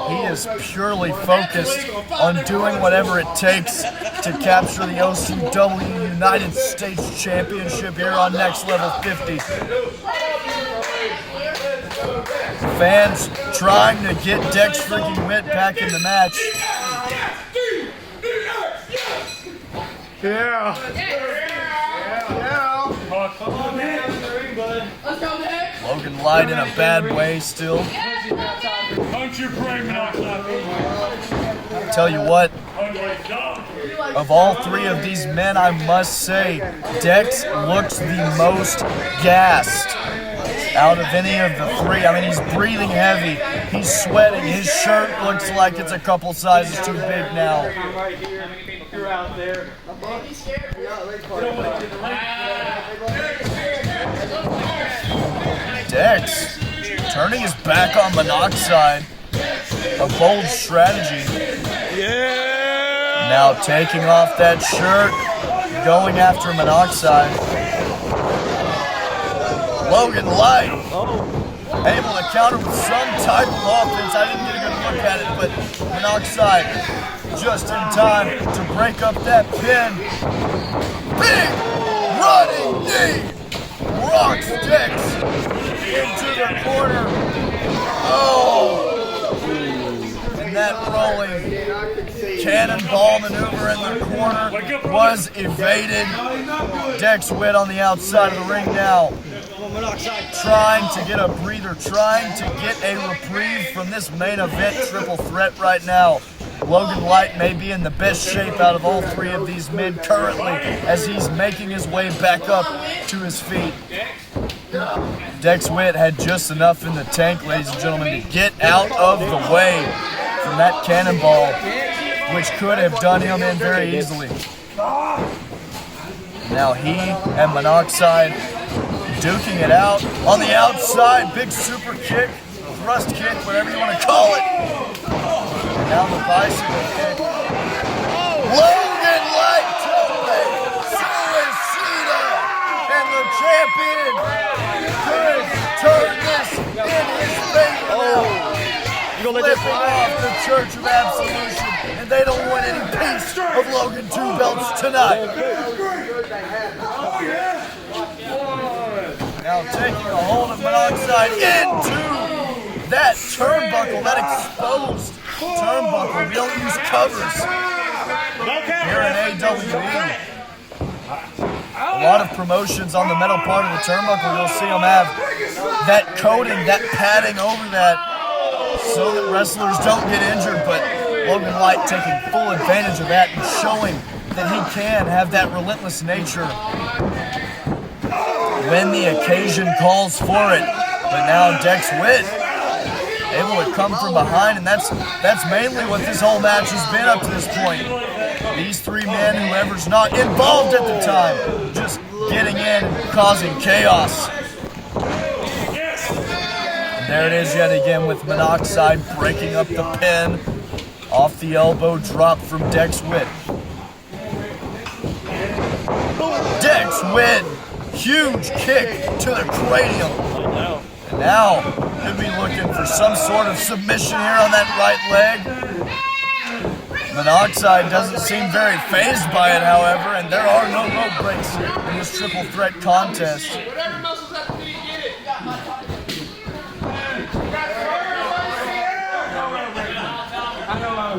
He is purely focused on doing whatever it takes to capture the OCW United States Championship here on Next Level 50. Fans trying to get Dex freaking Witt back in the match. Yeah. Logan Light in a bad way still. Don't you pray, Tell you what, of all three of these men, I must say, Dex looks the most gassed out of any of the three. I mean, he's breathing heavy, he's sweating, his shirt looks like it's a couple sizes too big now. You're out there. Dex turning his back on Monoxide. A bold strategy. Yeah. Now taking off that shirt, going after Monoxide. Logan Light able to counter with some type of offense. I didn't get a good look at it, but Monoxide just in time to break up that pin. Big running knee rocks Dex into the corner. Oh! And that rolling cannonball maneuver in the corner was evaded. Dex Witt on the outside of the ring now, trying to get a breather, trying to get a reprieve from this main event triple threat right now. Logan Light may be in the best shape out of all three of these men currently as he's making his way back up to his feet. Dex Witt had just enough in the tank, ladies and gentlemen, to get out of the way from that cannonball, which could have done him in very easily. Now he and Monoxide duking it out on the outside. Big super kick, thrust kick, whatever you want to call it. And now the bicycle kick. Logan Light to the Suicida, and the champion could turn this in his favor now. Flipping off the Church of Absolution, and they don't want any piece of Logan 2 belts tonight. Now taking a hold of Monoxide into that turnbuckle, that exposed turnbuckle. We don't use covers here in AWE. A lot of promotions on the metal part of the turnbuckle, you'll see them have that coating, that padding over that, so that wrestlers don't get injured, but Logan Light taking full advantage of that and showing that he can have that relentless nature when the occasion calls for it. But now Dex Witt able to come from behind, and that's mainly what this whole match has been up to this point. These three men, whoever's not involved at the time, just getting in and causing chaos. There it is yet again with Monoxide breaking up the pin off the elbow drop from Dex Witt. Dex Witt, huge kick to the cranium. And now could be looking for some sort of submission here on that right leg. Monoxide doesn't seem very fazed by it, however, and there are no rope breaks in this triple threat contest.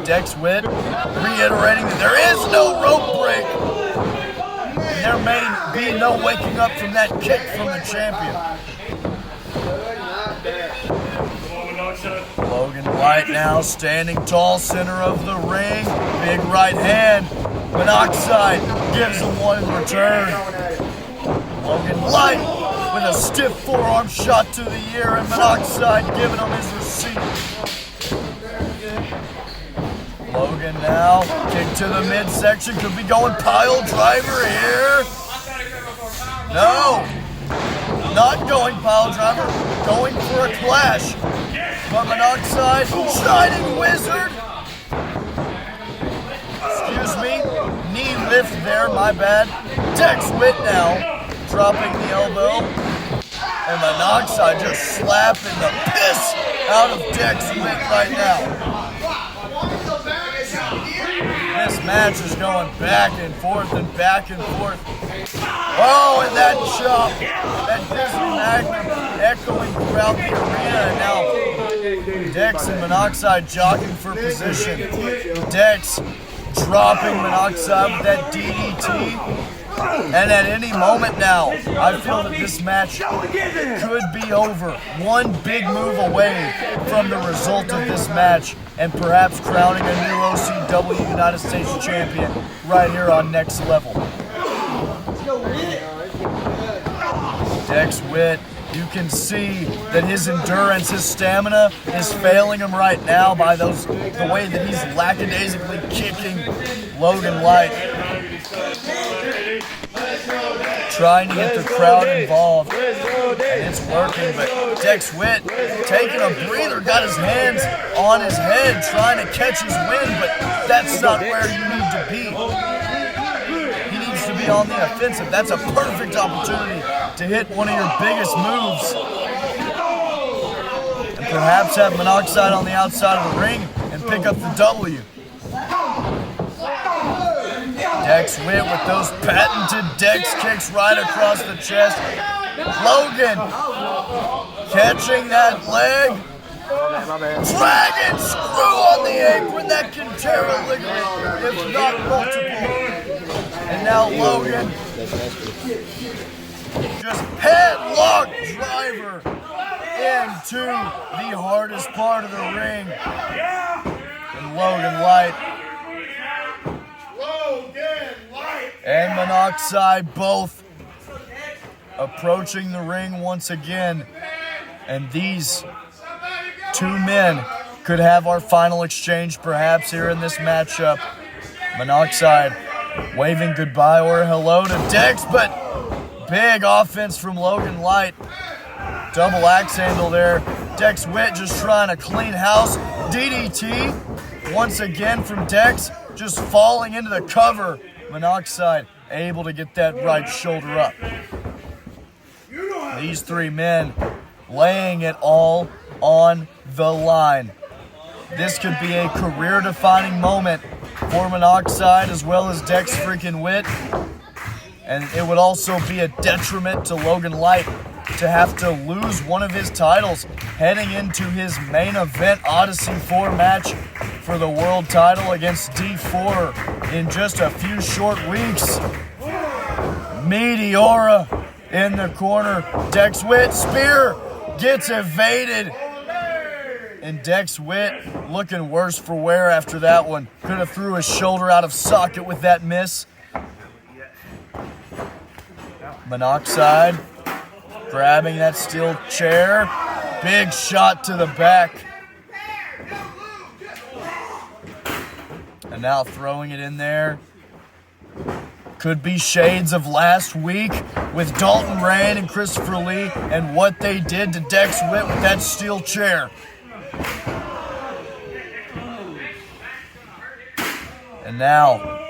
Dex Witt reiterating that there is no rope break. And there may be no waking up from that kick from the champion. Logan Light now standing tall, center of the ring. Big right hand. Monoxide gives him one in return. Logan Light with a stiff forearm shot to the ear, and Monoxide giving him his receipt. Logan now, kick to the midsection, could be going pile driver here. No, not going pile driver, going for a clash. But Monoxide, Shining Wizard. Excuse me, knee lift there, my bad. Dex Witt now, dropping the elbow. And Monoxide just slapping the piss out of Dex Witt right now. This match is going back and forth and back and forth. Oh, and that chop, that Grizzly Magnum echoing throughout the arena. And now Dex and Monoxide jockeying for position. Dex dropping Monoxide with that DDT. And at any moment now, I feel that this match could be over. One big move away from the result of this match and perhaps crowning a new OCW United States champion right here on Next Level. Dex Witt, you can see that his endurance, his stamina is failing him right now by the way that he's lackadaisically kicking Logan Light. Trying to get the crowd involved, and it's working, but Dex Witt taking a breather, got his hands on his head, trying to catch his wind, but that's not where you need to be. He needs to be on the offensive. That's a perfect opportunity to hit one of your biggest moves. perhaps have Monoxide on the outside of the ring and pick up the W. Dex Witt with those patented Dex kicks right across the chest. Logan catching that leg. Dragon screw on the apron that can tear a ligament, if not multiple. And now Logan just headlock driver into the hardest part of the ring. And Logan Light and Monoxide both approaching the ring once again. And these two men could have our final exchange perhaps here in this matchup. Monoxide waving goodbye or hello to Dex, but big offense from Logan Light. Double axe handle there. Dex Witt just trying to clean house. DDT once again from Dex, just falling into the cover. Monoxide able to get that right shoulder up. These three men laying it all on the line. This could be a career-defining moment for Monoxide as well as Dex freaking Witt. And it would also be a detriment to Logan Light to have to lose one of his titles heading into his main event Odyssey 4 match for the world title against D4 in just a few short weeks. Meteora in the corner. Dex Witt spear gets evaded. And Dex Witt looking worse for wear after that one. Could have threw his shoulder out of socket with that miss. Monoxide grabbing that steel chair. Big shot to the back. And now throwing it in there. Could be shades of last week with Dalton Rain and Christopher Lee and what they did to Dex Witt with that steel chair. And now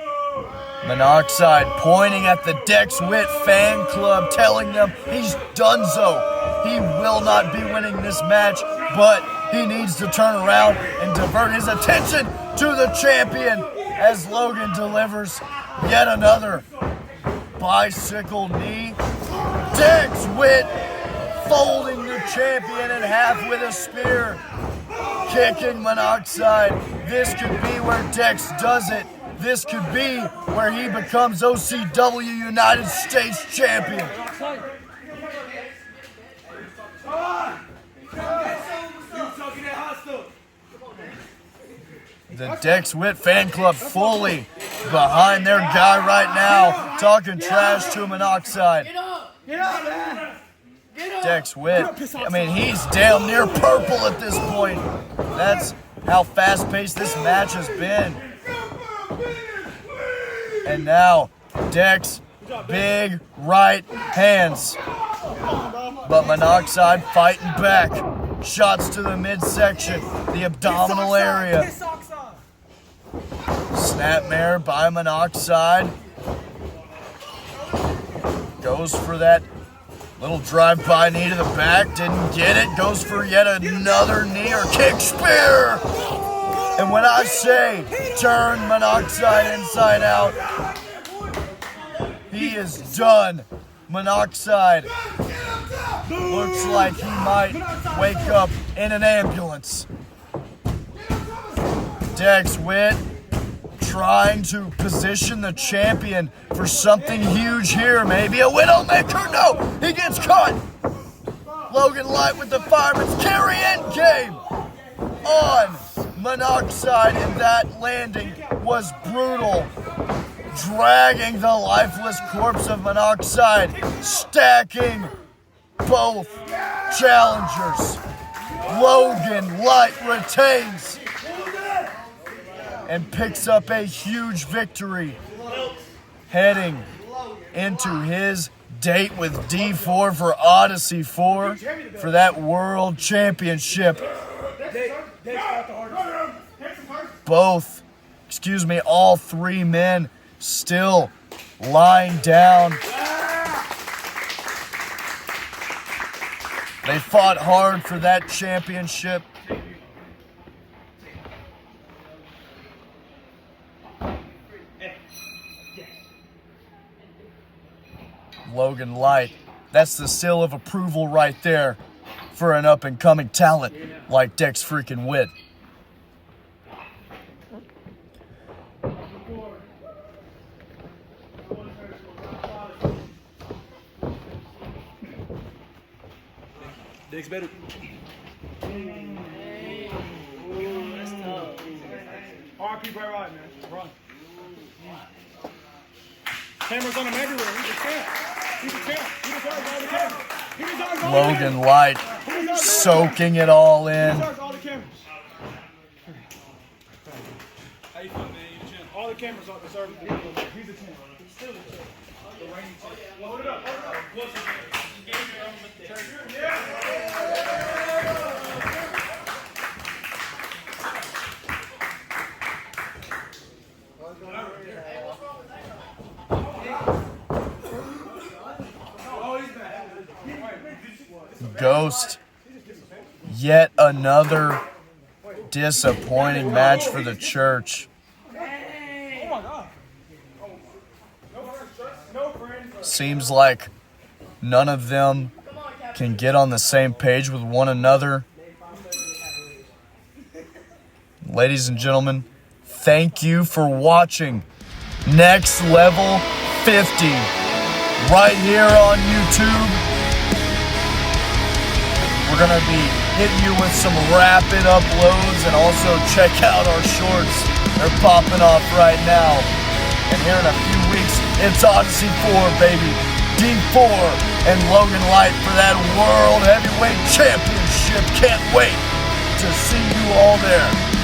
Monoxide pointing at the Dex Witt fan club, telling them he's donezo. He will not be winning this match, but he needs to turn around and divert his attention to the champion as Logan delivers yet another bicycle knee. Dex Witt folding the champion in half with a spear, kicking Monoxide. This could be where Dex does it. This could be where he becomes OCW United States champion. The Dex Witt fan club fully behind their guy right now, talking trash to Monoxide. Get up, man. Dex Witt, I mean, he's damn near purple at this point. That's how fast-paced this match has been. And now, Dex, big right hands. But Monoxide fighting back. Shots to the midsection, the abdominal area. Snapmare by Monoxide. Goes for that little drive-by knee to the back. Didn't get it. Goes for yet another knee or kick spear. And when I say turn Monoxide inside out, he is done. Monoxide looks like he might wake up in an ambulance. Dex Witt trying to position the champion for something huge here. Maybe a Widowmaker. No, he gets caught. Logan Light with the fireman's carry end game on Monoxide, and that landing was brutal. Dragging the lifeless corpse of Monoxide, stacking both challengers. Logan Light retains and picks up a huge victory, heading into his date with D4 for Odyssey 4 for that World Championship. All three men still lying down. They fought hard for that championship. Logan Light. That's the seal of approval right there for an up-and-coming talent like Dex freaking Witt. Dex better. That's tough. RP Bray Wyatt, man. Run. Cameras on him everywhere. He's a champ. He's a champ. He deserves all the cameras. He deserves all the Logan cameras. Light He deserves soaking it all He in. deserves all the cameras. How you feeling, man? He's a champ. All the cameras are deserving. He's a champ. He's still a champ. The reigning champ. Hold it up. Hold it up. Ghost. Yet another disappointing match for the church. Seems like none of them can get on the same page with one another. Ladies and gentlemen, thank you for watching Next Level 50 right here on YouTube. We're going to be hitting you with some rapid uploads, and also check out our shorts. They're popping off right now. And here in a few weeks, it's Odyssey 4, baby. D4 and Logan Light for that World Heavyweight Championship. Can't wait to see you all there.